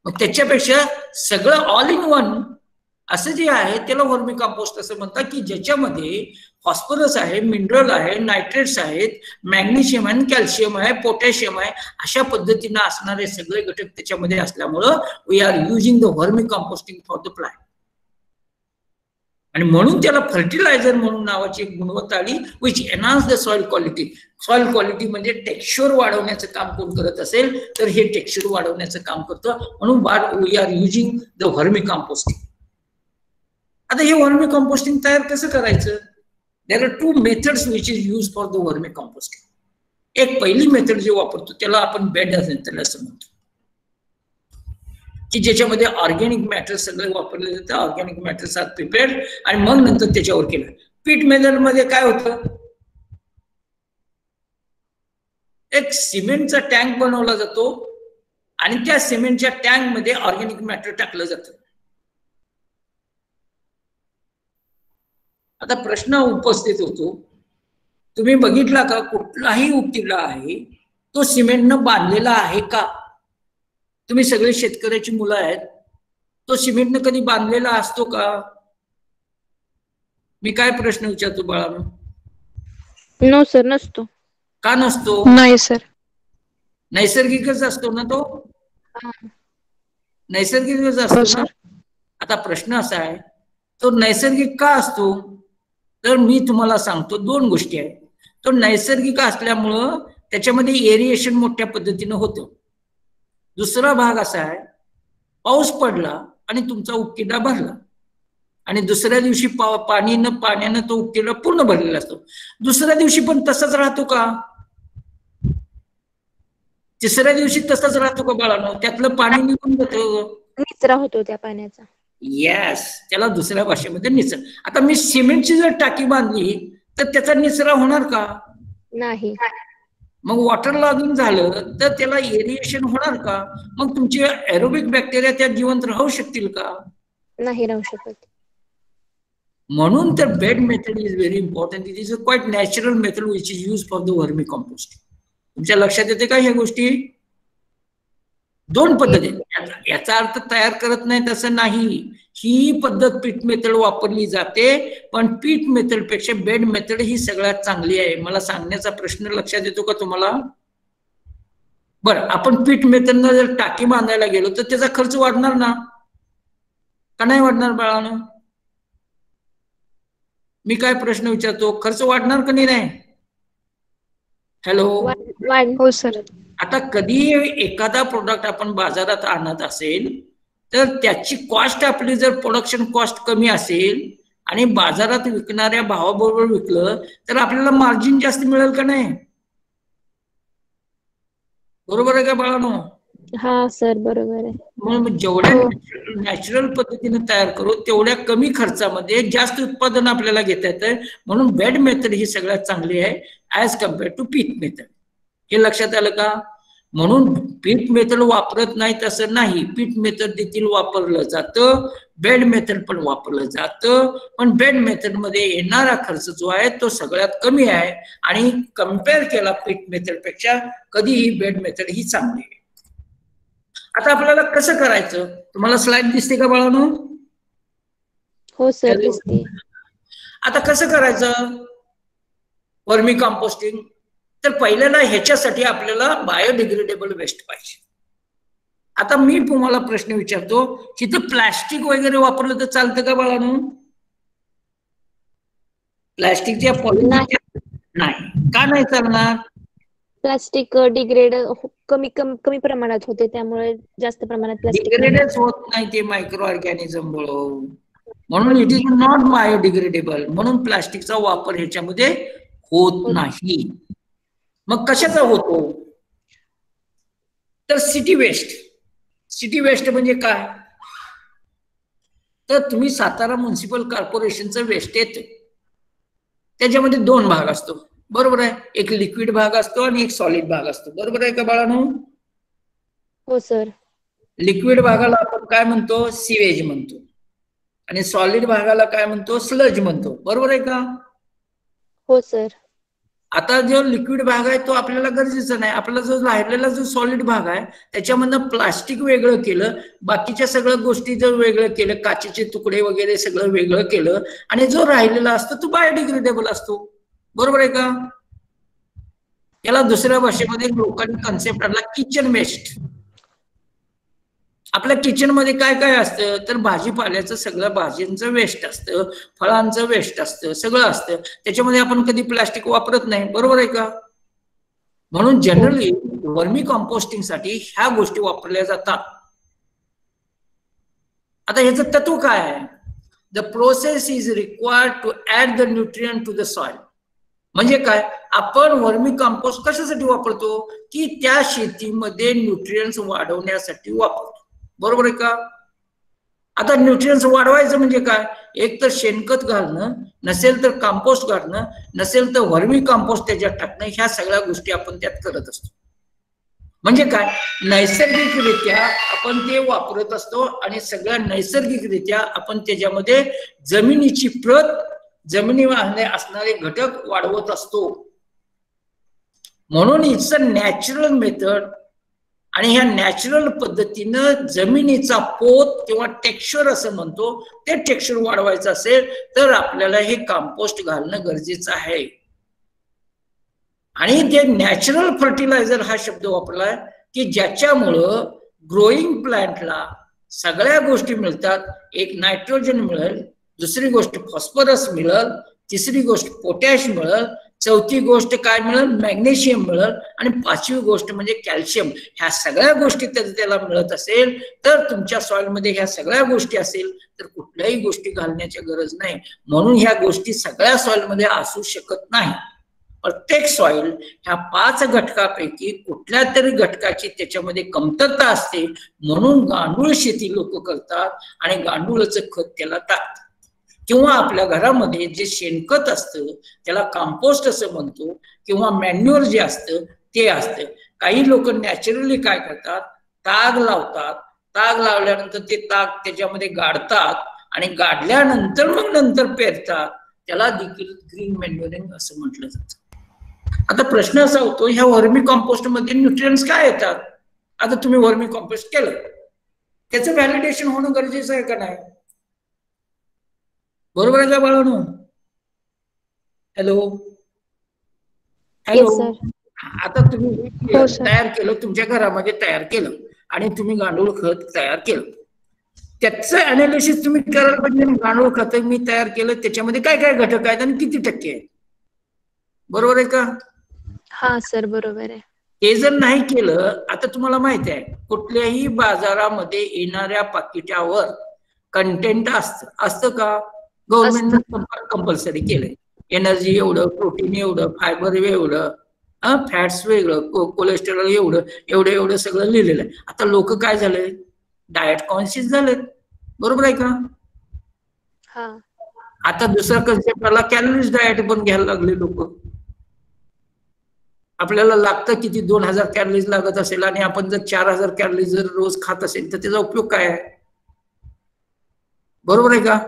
मग त्याच्यापेक्षा सगळं ऑल इन वन असं जे आहे त्याला वर्मी कंपोस्ट असं म्हणतात, की ज्याच्यामध्ये फॉस्फरस आहे, मिनरल आहे, नायट्रेट्स आहेत, मॅग्नेशियम आहे, कॅल्शियम आहे, पोटॅशियम आहे, अशा पद्धतीने असणारे सगळे घटक त्याच्यामध्ये असल्यामुळं we are using the vermicomposting for the plant. आणि म्हणून त्याला फर्टिलायझर म्हणून नावाची एक गुणवत्ता आली, which enhance the soil quality. Soil quality म्हणजे टेक्स्चर वाढवण्याचं काम कोण करत असेल तर हे टेक्स्चर वाढवण्याचं काम करतं. म्हणून we are using the vermicomposting. आता हे वर्मी कंपोस्टिंग तयार कसं करायचं? There are 2 methods which is use for the vermicomposting. एक पहिली मेथड जे वापरतो त्याला आपण बेड असं म्हणतो, की ज्याच्यामध्ये ऑर्गॅनिक मॅटर सगळे वापरले जातं. ऑर्गॅनिक मॅटर्स आर प्रिपेअर्ड आणि मग नंतर त्याच्यावर केलं. पीट मेथड मध्ये काय होतं? एक सिमेंटचा टँक बनवला जातो आणि त्या सिमेंटच्या टँक मध्ये ऑर्गॅनिक मॅटर टाकलं जातं. आता प्रश्न उपस्थित होतो, तुम्ही बघितला का कुठलाही उपटिला आहे तो सिमेंटनं बांधलेला आहे का? तुम्ही सगळे शेतकऱ्याची मुलं आहेत, तो सिमेंटनं कधी बांधलेला असतो का? मी काय प्रश्न विचारतो बाळांनो? नो सर, नसतो. का नसतो? नाही सर. नैसर्गिकच असतो ना तो, नैसर्गिकच असतो ना. आता प्रश्न असा आहे, तो नैसर्गिक का असतो? तर मी तुम्हाला सांगतो, दोन गोष्टी आहेत. तो नैसर्गिक असल्यामुळं त्याच्यामध्ये एरिएशन मोठ्या पद्धतीनं होतं. दुसरा भाग असा आहे, पाऊस पडला आणि तुमचा उपटिला भरला आणि दुसऱ्या दिवशी पाण्यानं तो उपटिला पूर्ण भरलेला असतो. दुसऱ्या दिवशी पण तसाच राहतो का? तिसऱ्या दिवशी तसाच राहतो का बाळांनो? त्यातलं पाणी निघून जातं, निचरा होतो त्या पाण्याचा. येस, त्याला दुसऱ्या भाषेमध्ये निचरा. आता मी सिमेंटची जर टाकी बांधली तर त्याचा निचरा होणार का? नाही. मग वॉटर लॉगिंग झालं तर त्याला एरिएशन होणार का? मग तुमचे एरोबिक बॅक्टेरिया त्यात जिवंत राहू शकतील का? नाही राहू शकत. म्हणून तर bed method is very important. It is a quite natural method which is use for the vermi composting. तुमच्या लक्षात येते का ह्या गोष्टी? दोन पद्धती. याचा अर्थ तयार करत नाही तसं नाही. ही पद्धत पीट मेथड वापरली जाते, पण पीट मेथड पेक्षा बेड मेथड ही सगळ्यात चांगली आहे. मला सांगण्याचा प्रश्न लक्षात येतो का तुम्हाला? बरं, आपण पीट मेथडनं जर टाकी बांधायला गेलो तर त्याचा खर्च वाढणार ना, का नाही वाढणार बाळांनो? मी काय प्रश्न विचारतो, खर्च वाढणार का नाही? हॅलो, हो सर. आता कधी एखादा प्रोडक्ट आपण बाजारात आणत असेल तर त्याची कॉस्ट, आपली जर प्रोडक्शन कॉस्ट कमी असेल आणि बाजारात विकणाऱ्या भावाबरोबर विकलं तर आपल्याला मार्जिन जास्त मिळेल का नाही? बरोबर आहे का बाळांनो? हा सर, बरोबर आहे. म्हणून जेवढ्या नॅचरल पद्धतीने तयार करू तेवढ्या कमी खर्चामध्ये जास्त उत्पादन आपल्याला घेता येतं. म्हणून बेड मेथड ही सगळ्यात चांगली आहे ऍज कम्पेअर टू पीट मेथड. हे लक्षात आलं का? म्हणून पीट मेथड वापरत नाही तसं नाही. पीट मेथड देखील वापरलं जातं, बेड मेथड पण वापरलं जातं, पण बेड मेथड मध्ये येणारा खर्च जो आहे तो सगळ्यात कमी आहे आणि कम्पेअर केला पीट मेथड पेक्षा कधीही बेड मेथड ही चांगली आहे. आता आपल्याला कसं करायचं? तुम्हाला स्लाइड दिसते का बाळांनो? हो सर, दिसते. आता कसं करायचं वर्मी कंपोस्टिंग? तर पहिल्यांदा ह्याच्यासाठी आपल्याला बायोडिग्रेडेबल वेस्ट पाहिजे. आता मी तुम्हाला प्रश्न विचारतो, तिथं प्लास्टिक वगैरे वापरलं तर चालतं का बाळांनो? प्लास्टिकच्या पॉलिथिनच्या नाही, का नाही चालणार? प्लास्टिक डिग्रेड कमी प्रमाणात होते, त्यामुळे जास्त प्रमाणात प्लास्टिक डिग्रेडच होत नाही ते मायक्रो ऑर्गॅनिझम म्हणून इट इज नॉट बायोडिग्रेडेबल. म्हणून प्लास्टिकचा वापर ह्याच्यामध्ये होत नाही. मग कशाचा होतो? तर सिटी वेस्ट. सिटी वेस्ट म्हणजे काय? तर तुम्ही सातारा म्युनिसिपल कॉर्पोरेशनचं वेस्ट येतं, त्याच्यामध्ये दोन भाग असतो, बरोबर आहे? एक लिक्विड भाग असतो आणि एक सॉलिड भाग असतो, बरोबर आहे का बाळांनो? हो सर. लिक्विड भागाला आपण काय म्हणतो? सिवेज म्हणतो आणि सॉलिड भागाला काय म्हणतो? स्लज म्हणतो, बरोबर आहे का? हो सर. आता जो लिक्विड भाग आहे तो आपल्याला गरजेचा नाही. आपला जो राहिलेला जो सॉलिड भाग आहे त्याच्यामधनं प्लास्टिक वेगळं केलं, बाकीच्या सगळ्या गोष्टी जर वेगळं केलं, काचेचे तुकडे वगैरे सगळं वेगळं केलं आणि जो राहिलेला असतो तो बायोडिग्रेडेबल असतो, बरोबर आहे का? याला दुसऱ्या भाषेमध्ये लोकांनी कन्सेप्ट आणला किचन वेस्ट. आपल्या किचन मध्ये काय काय असतं? तर भाजीपाल्याचं सगळं, भाज्यांचं वेस्ट असतं, फळांचं वेस्ट असतं, सगळं असतं. त्याच्यामध्ये आपण कधी प्लास्टिक वापरत नाही, बरोबर आहे का? म्हणून जनरली वर्मी कंपोस्टिंग साठी ह्या गोष्टी वापरल्या जातात. आता ह्याचं तत्व काय आहे? The process is required to add the nutrient to the soil. म्हणजे काय? आपण वर्मी कंपोस्ट कशासाठी वापरतो? की त्या शेतीमध्ये न्यूट्रिएंट्स वाढवण्यासाठी वापरतो, बरोबर आहे का? आता न्यूट्रियन्स वाढवायचं म्हणजे काय, एक तर शेणखत घालणं, नसेल तर कंपोस्ट घालणं, नसेल तर वर्मी कंपोस्ट त्याच्यात टाकणं, ह्या सगळ्या गोष्टी आपण त्यात करत असतो. म्हणजे काय, नैसर्गिकरित्या आपण ते वापरत असतो आणि सगळ्या नैसर्गिकरित्या आपण त्याच्यामध्ये जमिनीची प्रत, जमिनीमध्ये असणारे घटक वाढवत असतो. म्हणून इट्स अ नॅचरल मेथड. आणि ह्या नॅचरल पद्धतीनं जमिनीचा पोत किंवा टेक्स्चर असं म्हणतो, ते टेक्स्चर वाढवायचं असेल तर आपल्याला हे कंपोस्ट घालणं गरजेचं आहे. आणि ते नॅचरल फर्टिलायझर हा शब्द वापरलाय की ज्याच्यामुळं ग्रोईंग प्लांटला सगळ्या गोष्टी मिळतात. एक नायट्रोजन मिळेल, दुसरी गोष्ट फॉस्फरस मिळेल, तिसरी गोष्ट पोटॅश मिळेल, चौथी गोष्ट काय मिळेल, मॅग्नेशियम मिळेल, आणि पाचवी गोष्ट म्हणजे कॅल्शियम. ह्या सगळ्या गोष्टी त्याला मिळत असेल तर तुमच्या सॉइलमध्ये ह्या सगळ्या गोष्टी असेल तर कुठल्याही गोष्टी घालण्याची गरज नाही. म्हणून ह्या गोष्टी सगळ्या सॉइलमध्ये असू शकत नाही. प्रत्येक सॉइल ह्या 5 घटकापैकी कुठल्या तरी घटकाची त्याच्यामध्ये कमतरता असते. म्हणून गांडूळ शेती लोक करतात आणि गांडूळाचं खत त्याला टाकतात. किंवा आपल्या घरामध्ये जे शेणखत असतं त्याला कंपोस्ट असं म्हणतो, किंवा मॅन्युअर जे असतं ते असतं. काही लोक नॅचरली काय करतात, ताग लावतात. ताग लावल्यानंतर ते ताग त्याच्यामध्ये गाडतात आणि गाडल्यानंतर मग नंतर पेरतात. त्याला देखील ग्रीन मॅन्युअरिंग असं म्हटलं जातं. आता प्रश्न असा होतो, ह्या वर्मी कंपोस्ट मध्ये न्यूट्रिएंट्स काय येतात. आता तुम्ही वर्मी कंपोस्ट केलं, त्याचं व्हॅलिडेशन होणं गरजेचं आहे का नाही, बरोबर आहे का बाळांनो? Hello hello. आता तुम्ही तयार केलं, तुमच्या घरामध्ये तयार केलं आणि तुम्ही गांडूळ खत तयार केलं, त्याचं अनालिसिस तुम्ही करायला पाहिजे. गांडूळ खत मी तयार केलं, त्याच्यामध्ये काय काय घटक आहेत आणि किती टक्के आहेत, बरोबर आहे का? हा सर, बरोबर आहे. हे जर नाही केलं, आता तुम्हाला माहिती आहे कुठल्याही बाजारामध्ये येणाऱ्या पाकिटावर कंटेंट असतं का? गव्हर्नमेंटनं कंपल्सरी केलंय. एनर्जी एवढं, प्रोटीन एवढं, फायबर एवढं, फॅट्स वेगळं, कोलेस्टेरॉल एवढं एवढं एवढं सगळं लिहिलेलं आहे. आता लोक काय झाले, डाएट कॉन्शियस झालेत, बरोबर आहे का? आता दुसरा कन्सेप्ट आला, कॅलरीज डाएट पण घ्यायला लागले लोक. आपल्याला लागतं किती, 2000 कॅलरीज लागत असेल आणि आपण जर 4000 कॅलरीज जर रोज खात असेल तर त्याचा उपयोग काय आहे, बरोबर आहे का?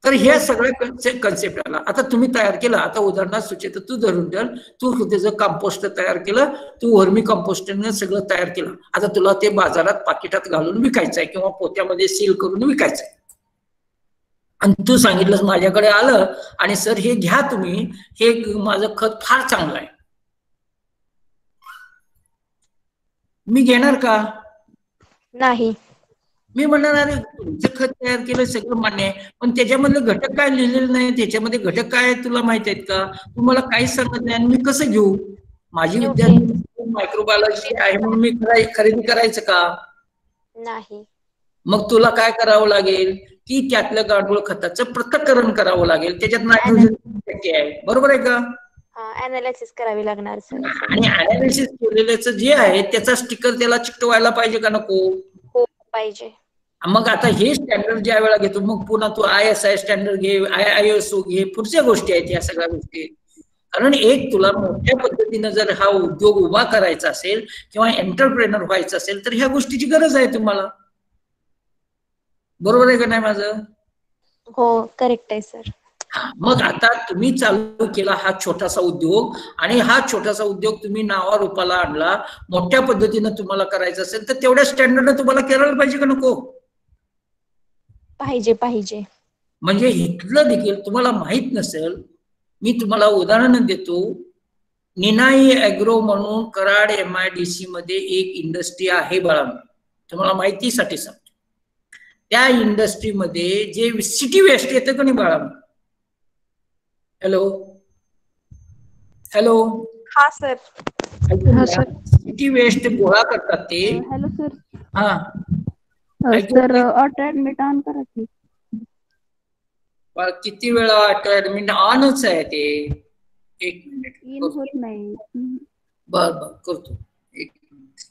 तर हे सगळे कन्सेप्ट आला. आता तुम्ही तयार केलं, आता उदाहरणार्थ सुचेत तू धरून ठेव, तू त्याचं कंपोस्ट तयार केलं, तू वर्मी कंपोस्टनं सगळं तयार केलं. आता तुला ते बाजारात पाकिटात घालून विकायचं आहे किंवा पोत्यामध्ये सील करून विकायचं आहे. आणि तू सांगितलंस माझ्याकडे आलं आणि सर हे घ्या तुम्ही, हे माझं खत फार चांगलं आहे, मी घेणार का? नाही. मी म्हणणार अरे तुमचं खत तयार केलं सगळं मान्य आहे, पण त्याच्यामधले घटक काय लिहिलेलं नाही, त्याच्यामध्ये घटक काय आहेत तुला माहित आहेत का? तू मला काहीच सांगत नाही आणि मी कसं घेऊ? माझी विद्यार्थी मायक्रोबायोलॉजी आहे म्हणून मी खरेदी करायचं का? नाही. मग तुला काय करावं लागेल की त्यातल्या गांडूळ खताचं पृथक्करण करावं लागेल, त्याच्यात नायट्रोजन टक्के आहे, बरोबर आहे का? अनालिसिस करावी लागणार सर. आणि अनालिसिस केलेल्याचं जे आहे त्याचा स्टिकर त्याला चिकटवायला पाहिजे का नको? हो पाहिजे. मग आता हे स्टँडर्ड ज्या वेळा घेतो, मग पुन्हा तू ISI स्टँडर्ड घे, ISO घे, पुढच्या गोष्टी आहेत या सगळ्या गोष्टी. कारण एक तुला मोठ्या पद्धतीनं जर हा उद्योग उभा करायचा असेल किंवा एंटरप्रेनर व्हायचं असेल तर ह्या गोष्टीची गरज आहे तुम्हाला, बरोबर आहे का नाही माझं? हो करेक्ट आहे सर. मग आता तुम्ही चालू केला हा छोटासा उद्योग, आणि हा छोटासा उद्योग तुम्ही नावारूपाला आणला, मोठ्या पद्धतीनं तुम्हाला करायचं असेल तर तेवढ्या स्टँडर्डनं तुम्हाला करायला पाहिजे का नको? पाहिजे पाहिजे. म्हणजे इथलं देखील तुम्हाला माहित नसेल, मी तुम्हाला उदाहरण देतो. निनाई ॲग्रो म्हणून कराड MIDC मध्ये एक इंडस्ट्री आहे बाळांनो, तुम्हाला माहितीसाठी सांगतो. त्या इंडस्ट्रीमध्ये जे सिटी वेस्ट येतं का नाही बाळांनो, हॅलो हॅलो, हा सर. सिटी वेस्ट गोळा करतात ते. Hello sir. हा सर ऑटो ऍडमिट ऑन करा की. किती वेळा ऑटो ऍडमिट ऑनच आहे ते, एक मिनिट होत नाही. बर बर करतो, एक मिनिट.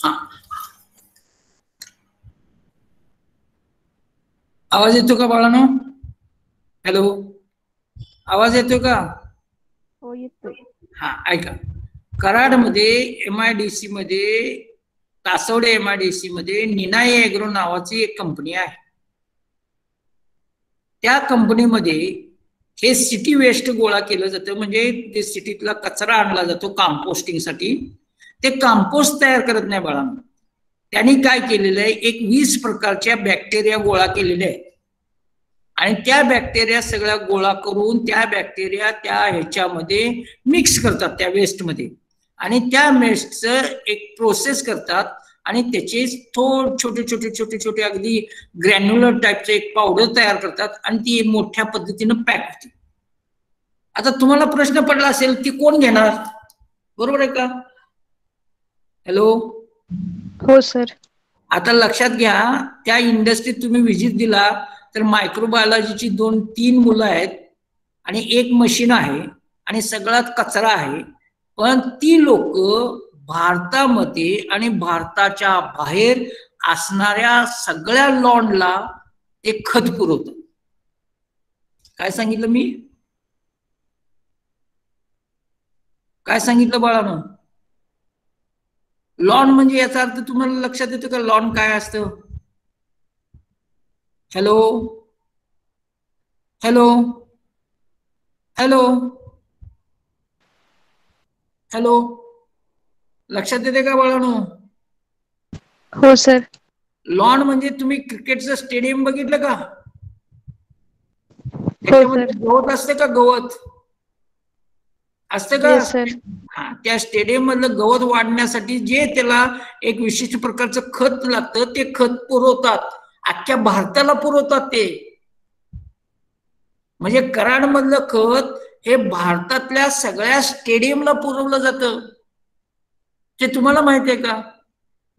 हा, आवाज येतो का बाळांनो? हॅलो, आवाज येतोय का? हो येतोय. हा, ऐका. कराडमध्ये MIDC मध्ये, तासवडे MIDC मध्ये निनाई एग्रो नावाची एक कंपनी आहे. त्या कंपनीमध्ये हे सिटी वेस्ट गोळा केलं जातं, म्हणजे ते सिटीतला कचरा आणला जातो कंपोस्टिंगसाठी. ते कंपोस्ट तयार करत नाही बाळांनो. त्यांनी काय केलेलं आहे, एक 20 प्रकारच्या बॅक्टेरिया गोळा केलेल्या आहेत आणि त्या बॅक्टेरिया सगळ्या गोळा करून त्या बॅक्टेरिया त्या ह्याच्यामध्ये मिक्स करतात त्या वेस्टमध्ये, आणि त्या वेस्टचं एक प्रोसेस करतात आणि त्याचे छोटे छोटे छोटे छोटे अगदी ग्रॅन्युलर टाईपचे एक पावडर तयार करतात आणि ती मोठ्या पद्धतीनं पॅक होते. आता तुम्हाला प्रश्न पडला असेल ती कोण घेणार, बरोबर आहे का? हॅलो, हो सर. आता लक्षात घ्या, त्या इंडस्ट्रीत तुम्ही व्हिजिट दिला तर मायक्रोबायोलॉजीची 2-3 मुलं आहेत आणि एक मशीन आहे आणि सगळ्यात कचरा आहे. पण ती लोक भारतामध्ये आणि भारताच्या बाहेर असणाऱ्या सगळ्या लॉनला एक खत पुरवतात. काय सांगितलं मी? काय सांगितलं बाळांनो? लॉन म्हणजे याचा अर्थ तुम्हाला लक्षात येतो का? लॉन काय असतं? हॅलो, हॅलो, हॅलो, हॅलो, लक्षात येते का बाळांनो? हो सर. लॉन म्हणजे तुम्ही क्रिकेटचं स्टेडियम बघितलं का? हो त्याच्यामध्ये सर. गवत असते का? गवत असते का? Yes sir. त्या स्टेडियम मधलं गवत वाढण्यासाठी जे त्याला एक विशिष्ट प्रकारचं खत लागतं ते खत पुरवतात, अख्ख्या भारताला पुरवतात ते. म्हणजे कराड मधलं खत हे भारतातल्या सगळ्या स्टेडियमला पुरवलं जातं. ते तुम्हाला माहिती आहे का?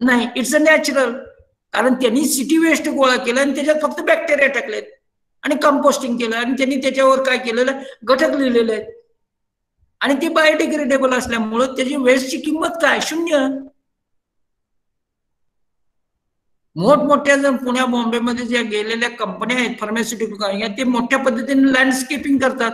नाही. इट्स अ नॅचरल, कारण त्यांनी सिटी वेस्ट गोळा केला आणि त्याच्यात फक्त बॅक्टेरिया टाकलेत आणि कंपोस्टिंग केलं आणि त्यांनी त्याच्यावर काय केलेलं, घटक लिहिलेले आहेत आणि ते बायोडिग्रेडेबल असल्यामुळं त्याची वेस्टची किंमत काय? 0. मोठमोठ्या जर पुण्या बॉम्बेमध्ये ज्या गेलेल्या कंपन्या आहेत फार्मास्युटिकल, ते मोठ्या पद्धतीने लँडस्केपिंग करतात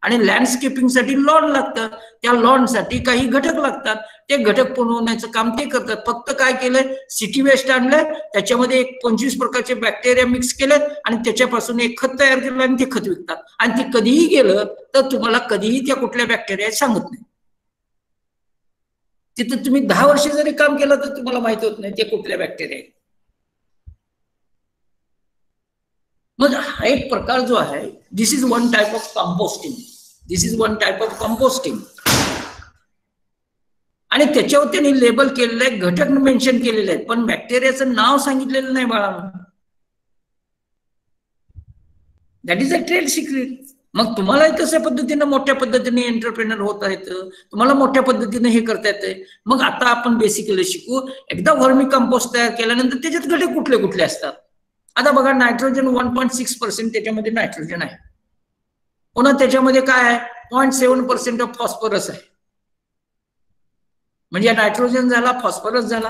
आणि लँडस्केपिंगसाठी लॉन लागतं. त्या लॉनसाठी काही घटक लागतात, ते घटक पुरवण्याचं काम ते करतात. फक्त काय केलंय, सिटी वेस्ट आणलंय, त्याच्यामध्ये 25 प्रकारचे बॅक्टेरिया मिक्स केले आणि त्याच्यापासून एक खत तयार केलं आणि ते खत विकतात. आणि ते कधीही गेलं तर तुम्हाला कधीही त्या कुठल्या बॅक्टेरिया सांगत नाही. तिथं तुम्ही 10 वर्ष जरी काम केलं तर तुम्हाला माहित होत नाही ते कुठल्या बॅक्टेरिया आहेत. मग हा एक प्रकार जो आहे, this is one type of composting. This is one type of composting. आणि त्याच्यावर त्यांनी लेबल केलेलं आहे, घटक मेन्शन केलेले आहेत, पण बॅक्टेरियाचं नाव सांगितलेलं नाही बाळांनो. That is a trade secret. मग तुम्हाला कशा पद्धतीने मोठ्या पद्धतीने एंटरप्रेनर होता येतं, तुम्हाला मोठ्या पद्धतीने हे करता येते. मग आता आपण बेसिकली शिकू. एकदा व्हर्मी कंपोस्ट तयार केल्यानंतर त्याच्यात घटक कुठले कुठले असतात. आता बघा, नायट्रोजन 1.6% त्याच्यामध्ये नायट्रोजन आहे. पुन्हा त्याच्यामध्ये काय आहे, 0.7% ऑफ फॉस्फरस आहे. म्हणजे नायट्रोजन झाला, फॉस्फरस झाला.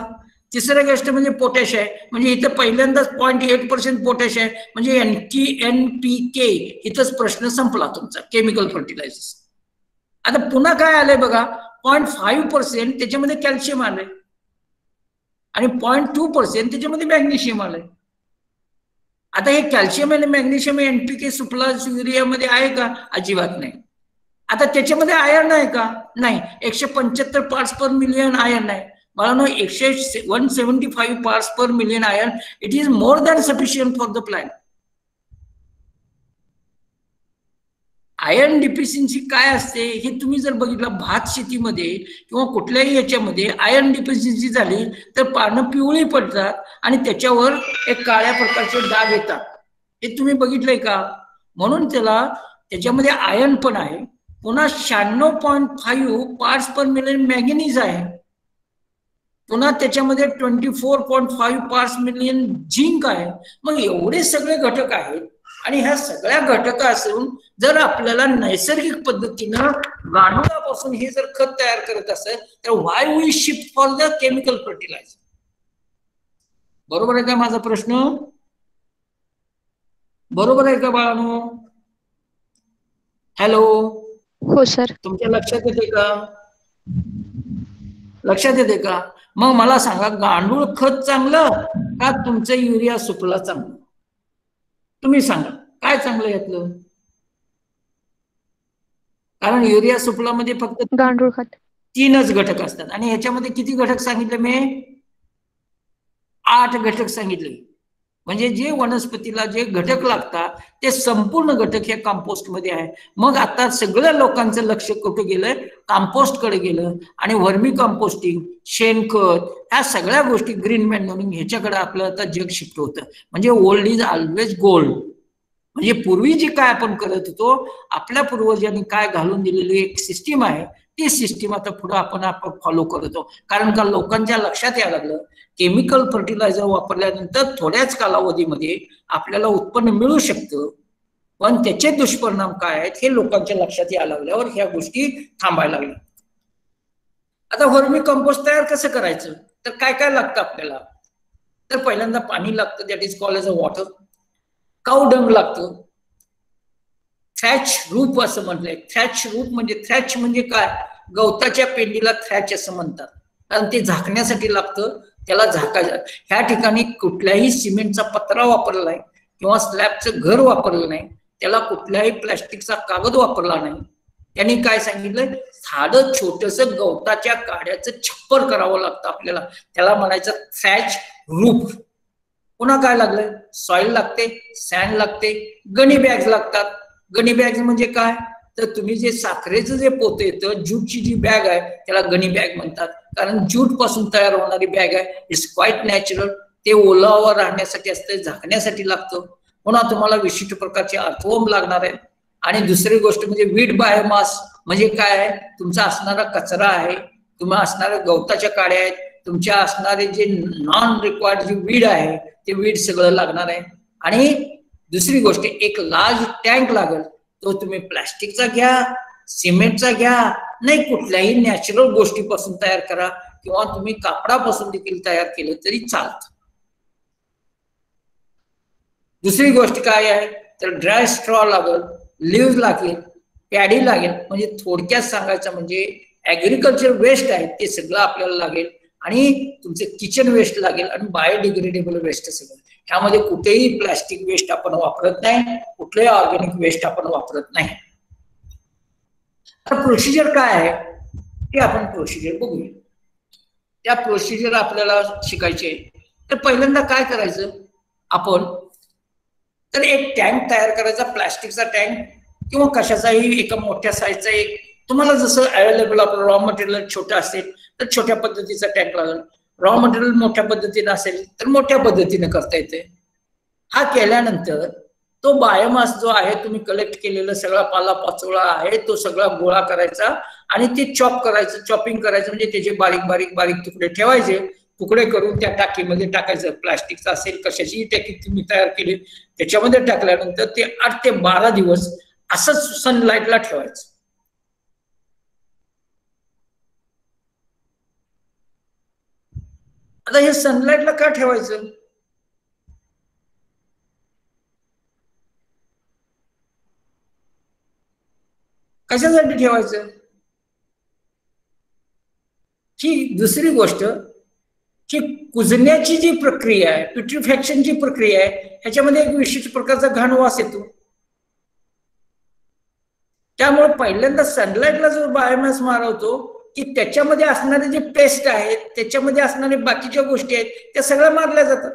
तिसरी गोष्ट म्हणजे पोटॅश आहे. म्हणजे इथं पहिल्यांदाच 0.8% पोटॅश आहे. म्हणजे NPK. इथंच प्रश्न संपला तुमचा, केमिकल फर्टिलायझर्स. आता पुन्हा काय आलंय बघा, 0.5% त्याच्यामध्ये कॅल्शियम आलंय आणि 0.2% त्याच्यामध्ये मॅग्नेशियम आलंय. आता हे कॅल्शियम आणि मॅग्नेशियम NPK सुप्लास युरियामध्ये आहे का? अजिबात नाही. आता त्याच्यामध्ये आयर्न आहे का? नाही. 175 पार्ट्स पर मिलियन आयर्न आहे. मला 175 parts per million iron. It is more than sufficient for the plant. Iron deficiency काय असते हे तुम्ही जर बघितलं, भात शेतीमध्ये किंवा कुठल्याही याच्यामध्ये आयर्न डिफिशियन्सी झाली तर पानं पिवळी पडतात आणि त्याच्यावर एक काळ्या प्रकारचे डाग येतात. हे तुम्ही बघितलंय का? म्हणून त्याच्यामध्ये आयर्न पण आहे. पुन्हा 96.5 पार्ट्स पर मिलियन मॅंगनीज आहे. पुन्हा त्याच्यामध्ये 24.5 पार्ट्स मिलियन झिंक आहे. मग एवढे सगळे घटक आहेत आणि ह्या सगळ्या घटक असून जर आपल्याला नैसर्गिक पद्धतीनं गांडुळापासून हे जर खत तयार करत असेल तर why we shift for the chemical fertiliser. बरोबर आहे का माझा प्रश्न? बरोबर आहे का बाळांनो? हॅलो, हो सर. तुमच्या लक्षात येते का? लक्षात येते का? मग मला सांगा, गांडूळ खत चांगलं का तुमचं युरिया सुफला चांगलं? तुम्ही सांगा काय चांगलं यातलं? कारण युरिया सुफला मध्ये फक्त गांडूळ खत 3च घटक असतात आणि ह्याच्यामध्ये किती घटक सांगितले मी? 8 घटक सांगितले. म्हणजे जे वनस्पतीला जे घटक लागतात ते संपूर्ण घटक हे कंपोस्ट मध्ये आहे. मग आता सगळ्या लोकांचं लक्ष कुठे गेलंय? कंपोस्ट कडे गेलं आणि वर्मी कंपोस्टिंग, शेणखत, ह्या सगळ्या गोष्टी, ग्रीन मॅन्युअरिंग, ह्याच्याकडे आपलं आता जग शिफ्ट होतं. म्हणजे ओल्ड इज ऑलवेज गोल्ड. म्हणजे पूर्वी जे काय आपण करत होतो, आपल्या पूर्वजांनी काय घालून दिलेली एक सिस्टीम आहे, ती सिस्टीम आता पुढे आपण फॉलो करतो. कारण का लोकांच्या लक्षात यायला लागलं, केमिकल फर्टिलायझर वापरल्यानंतर थोड्याच कालावधीमध्ये आपल्याला उत्पन्न मिळू शकतं, पण त्याचे दुष्परिणाम काय आहेत हे लोकांच्या लक्षात यायला लागल्यावर ह्या गोष्टी थांबायला लागल्या. आता वर्मी कंपोस्ट तयार कसं करायचं? तर काय काय लागतं आपल्याला? तर पहिल्यांदा पाणी लागतं, that is called as a water. Cow dung लागतं. थ्रॅच रूप असं म्हटलंय. थ्रॅच रूप म्हणजे, थ्रॅच म्हणजे काय? गवताच्या पेंडीला थ्रॅच असं म्हणतात, कारण ते झाकण्यासाठी लागतं, त्याला झाकायचं. ह्या ठिकाणी कुठल्याही सिमेंटचा पत्रा वापरला नाही किंवा स्लॅबचं घर वापरलं नाही, त्याला कुठल्याही प्लॅस्टिकचा कागद वापरला नाही. त्यांनी काय सांगितलं? साधं छोटस गवताच्या काड्याचं छप्पर करावं लागतं आपल्याला, त्याला म्हणायचं थ्रॅच रूफ. पुन्हा काय लागलं? सॉइल लागते, सँड लागते, गनी बॅग्स लागतात. गनी बॅग म्हणजे काय? तर तुम्ही जे साखरेचं जे पोतं येतं, ज्यूटची जी बॅग आहे त्याला गनी बॅग म्हणतात, कारण ज्यूट पासून तयार होणारी बॅग आहे. It's quite natural. ते ओलावर राहण्यासाठी असतं, झाकण्यासाठी लागतं. पुन्हा तुम्हाला विशिष्ट प्रकारचे अर्थवोम लागणार आहे. आणि दुसरी गोष्ट म्हणजे वीड बायोमास म्हणजे काय आहे? तुमचा असणारा कचरा आहे, तुम्हाला असणाऱ्या गवताच्या काड्या आहेत, तुमच्या असणारे जे नॉन रिक्वायर्ड जे वीड आहे ते वीड सगळं लागणार आहे. आणि दुसरी गोष्ट, एक लार्ज टँक लागेल. तो तुम्ही प्लास्टिकचा घ्या, सिमेंटचा घ्या, नाही कुठल्याही नॅचरल गोष्टीपासून तयार करा, किंवा तुम्ही कापडापासून देखील तयार केलं तरी चालतं. दुसरी गोष्ट काय आहे? तर ड्राय स्ट्रॉ लागेल, लिव्ह लागेल, पॅडी लागेल. म्हणजे थोडक्यात सांगायचं म्हणजे ऍग्रिकल्चर वेस्ट आहे ते सगळं आपल्याला लागेल, आणि तुमचं किचन वेस्ट लागेल, आणि बायोडिग्रेडेबल वेस्ट सगळं. त्यामध्ये कुठेही प्लास्टिक वेस्ट आपण वापरत नाही, कुठलेही ऑर्गॅनिक वेस्ट आपण वापरत नाही. तर प्रोसिजर काय आहे ते आपण प्रोसिजर बघूया. त्या प्रोसिजर आपल्याला शिकायचे. तर पहिल्यांदा काय करायचं आपण? तर एक टँक तयार करायचा, प्लास्टिकचा टँक किंवा कशाचाही एका मोठ्या साईजचा. एक तुम्हाला जसं अवेलेबल आपलं रॉ मटेरियल छोटं असेल तर छोट्या पद्धतीचा टँक लागेल, रॉ मटेरियल मोठ्या पद्धतीने असेल तर मोठ्या पद्धतीने करता येते. हा केल्यानंतर तो बायोमास जो आहे, तुम्ही कलेक्ट केलेला सगळा पाला पाचोळा आहे, तो सगळा गोळा करायचा आणि ते चॉप करायचं, चॉपिंग करायचं. म्हणजे त्याचे बारीक बारीक बारीक तुकडे ठेवायचे, तुकडे करून त्या टाकीमध्ये टाकायचं. प्लास्टिकचा असेल, कशाचीही टाकी तुम्ही तयार केली त्याच्यामध्ये टाकल्यानंतर ते 8 ते 12 दिवस असंच सनलाईटला ठेवायचं. आता हे सनलाईटला का ठेवायचं? कशासाठी ठेवायचं? ही दुसरी गोष्ट, की कुजण्याची जी प्रक्रिया आहे, प्युट्रिफॅक्शनची प्रक्रिया आहे, ह्याच्यामध्ये एक विशिष्ट प्रकारचा घाण वास येतो. त्यामुळे पहिल्यांदा सनलाईटला जो बायोमास मारवतो की त्याच्यामध्ये असणारे जे पेस्ट आहेत, त्याच्यामध्ये असणारे बाकीच्या गोष्टी आहेत, त्या सगळ्या मारल्या जातात.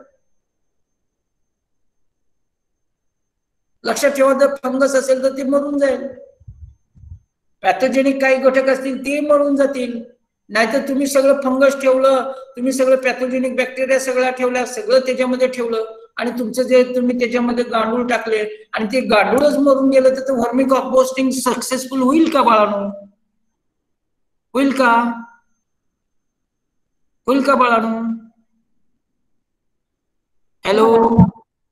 लक्षात ठेवा, जर फंगस असेल तर ते मरून जाईल, पॅथोजेनिक काही घटक असतील ते मरून जातील. नाहीतर तुम्ही सगळं फंगस ठेवलं, तुम्ही सगळं पॅथोजेनिक बॅक्टेरिया सगळ्या ठेवल्या, सगळं त्याच्यामध्ये ठेवलं, आणि तुमचं जे तुम्ही त्याच्यामध्ये गांडूळ टाकले आणि ते गांडूळच मरून गेलं, तर वर्मी कंपोस्टिंग सक्सेसफुल होईल का बाळांनो? होईल का? होईल का बाळांनो? हॅलो,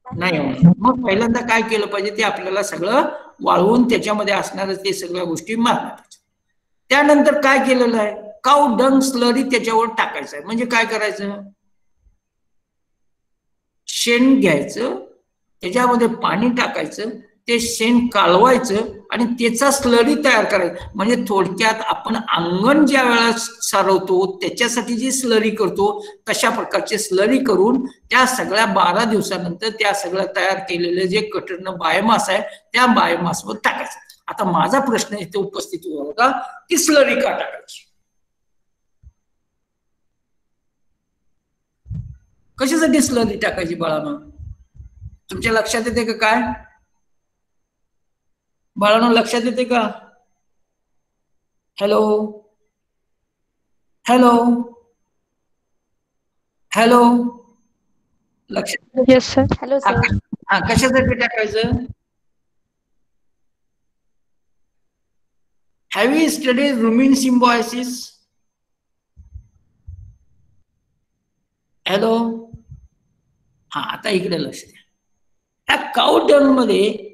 नाही. मग पहिल्यांदा काय केलं पाहिजे? ते आपल्याला सगळं वाळवून त्याच्यामध्ये असणारं ते सगळ्या गोष्टी मारल्या पाहिजे. त्यानंतर काय केलेलं आहे? काऊ डंग स्लरी त्याच्यावर टाकायचं आहे. म्हणजे काय करायचं? शेण घ्यायचं, त्याच्यामध्ये पाणी टाकायचं, ते शेण कालवायचं आणि त्याचा स्लरी तयार करायचा. म्हणजे थोडक्यात आपण अंगण ज्या वेळेला सारवतो त्याच्यासाठी जी स्लरी करतो तशा प्रकारची स्लरी करून त्या सगळ्या 12 दिवसानंतर त्या सगळ्या तयार केलेले जे कटरनं बायोमास आहे त्या बायोमासवर टाकायचं. आता माझा प्रश्न इथे उपस्थित होता की स्लरी का टाकायची, कशासाठी स्लरी टाकायची बाळांनो? तुमच्या लक्षात येते का काय बाळांनो, लक्षात येते का? हॅलो हॅलो हॅलो, लक्षात? Yes sir. Hello sir. हा, कशासाठी टाकायचं? Have you studied rumen symbiosis? Hello, हा, आता इकडे लक्ष द्या. त्या काऊ डंग मध्ये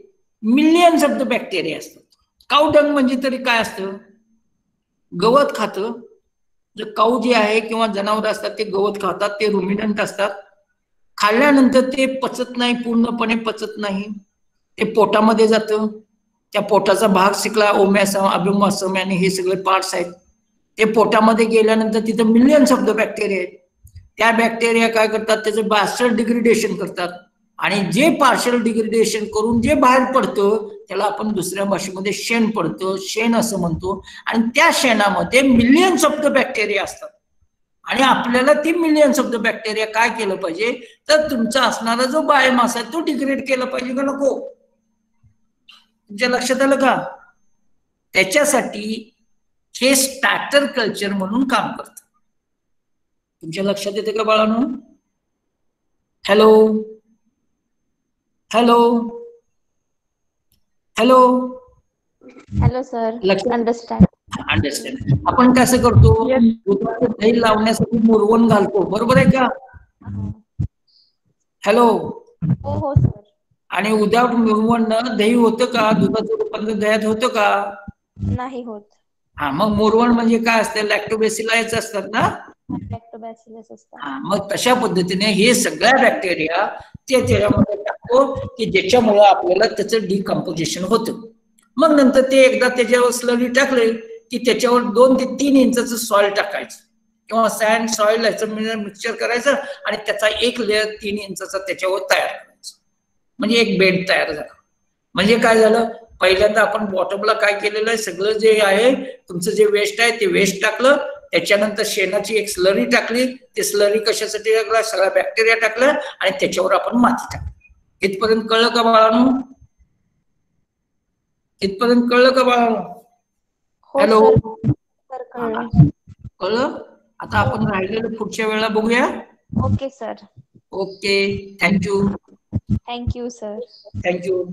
मिलियन्स ऑफ द बॅक्टेरिया असतात. काऊ डंग म्हणजे तरी काय असतं? गवत खातं. जे काऊ जे आहे किंवा जनावर असतात ते गवत खातात, ते रुमिनंट असतात. खाल्ल्यानंतर ते पचत नाही, पूर्णपणे पचत नाही, ते पोटामध्ये जातं. त्या पोटाचा भाग शिकला ओमॅसम, अभिमसम आणि हे सगळे पार्ट्स आहेत. ते पोटामध्ये गेल्यानंतर तिथे मिलियन्स ऑफ द बॅक्टेरिया आहेत. त्या बॅक्टेरिया काय करतात? त्याचं पार्शल डिग्रेडेशन करतात आणि जे पार्शल डिग्रेडेशन करून जे बाहेर पडतं त्याला आपण दुसऱ्या भाषेमध्ये शेण पडतं, शेण असं म्हणतो. आणि त्या शेणामध्ये मिलियन्स ऑफ द बॅक्टेरिया असतात आणि आपल्याला ती मिलियन्स ऑफ द बॅक्टेरिया काय केलं पाहिजे तर तुमचा असणारा जो बायोमास आहे तो डिग्रेड केला पाहिजे का नको? तुमच्या लक्षात आलं का? त्याच्यासाठी हे स्टार्टर कल्चर म्हणून काम करतं. तुमच्या लक्षात येते का बाळांनो? Hello hello hello hello sir. Understand. Understand. आपण कसं करतो? दुधाचं दही लावण्यासाठी मुरवण घालतो, बरोबर आहे का? हॅलो. हो हो सर. आणि विदाउट मुरवण दही होतं का? दुधाचं रूपांतर दह्यात होतं का? नाही होत. हा, मग मुरवण म्हणजे काय असतं? लॅक्टोबॅसिलायच असतात ना. लॅक्टोबॅसिलस असतात. हा, मग तशा पद्धतीने हे सगळ्या बॅक्टेरिया ते त्याच्यामध्ये टाकतो की ज्याच्यामुळे आपल्याला त्याचं डिकम्पोजिशन होतं. मग नंतर ते एकदा त्याच्यावर स्लरी टाकले की त्याच्यावर 2 ते 3 इंचाचं सॉइल टाकायचं किंवा सँड सॉइल याचं मिक्सचर करायचं आणि त्याचा एक लेअर 3 इंचाचा त्याच्यावर तयार करायचं. म्हणजे एक बेड तयार झाला. म्हणजे काय झालं? पहिल्यांदा आपण बॉटमला काय केलेलं आहे? सगळं जे आहे तुमचं जे वेस्ट आहे ते वेस्ट टाकलं. त्याच्यानंतर शेणाची एक स्लरी टाकली. ते स्लरी कशासाठी टाकलं? सगळ्या बॅक्टेरिया टाकलं आणि त्याच्यावर आपण माती टाकली. इथपर्यंत कळलं का बाळांनो? इथपर्यंत कळलं का बाळांनो? हॅलो, कळलं? आता आपण राहिलेलं पुढच्या वेळेला बघूया. Okay sir. Okay, thank you. Thank you sir. Thank you.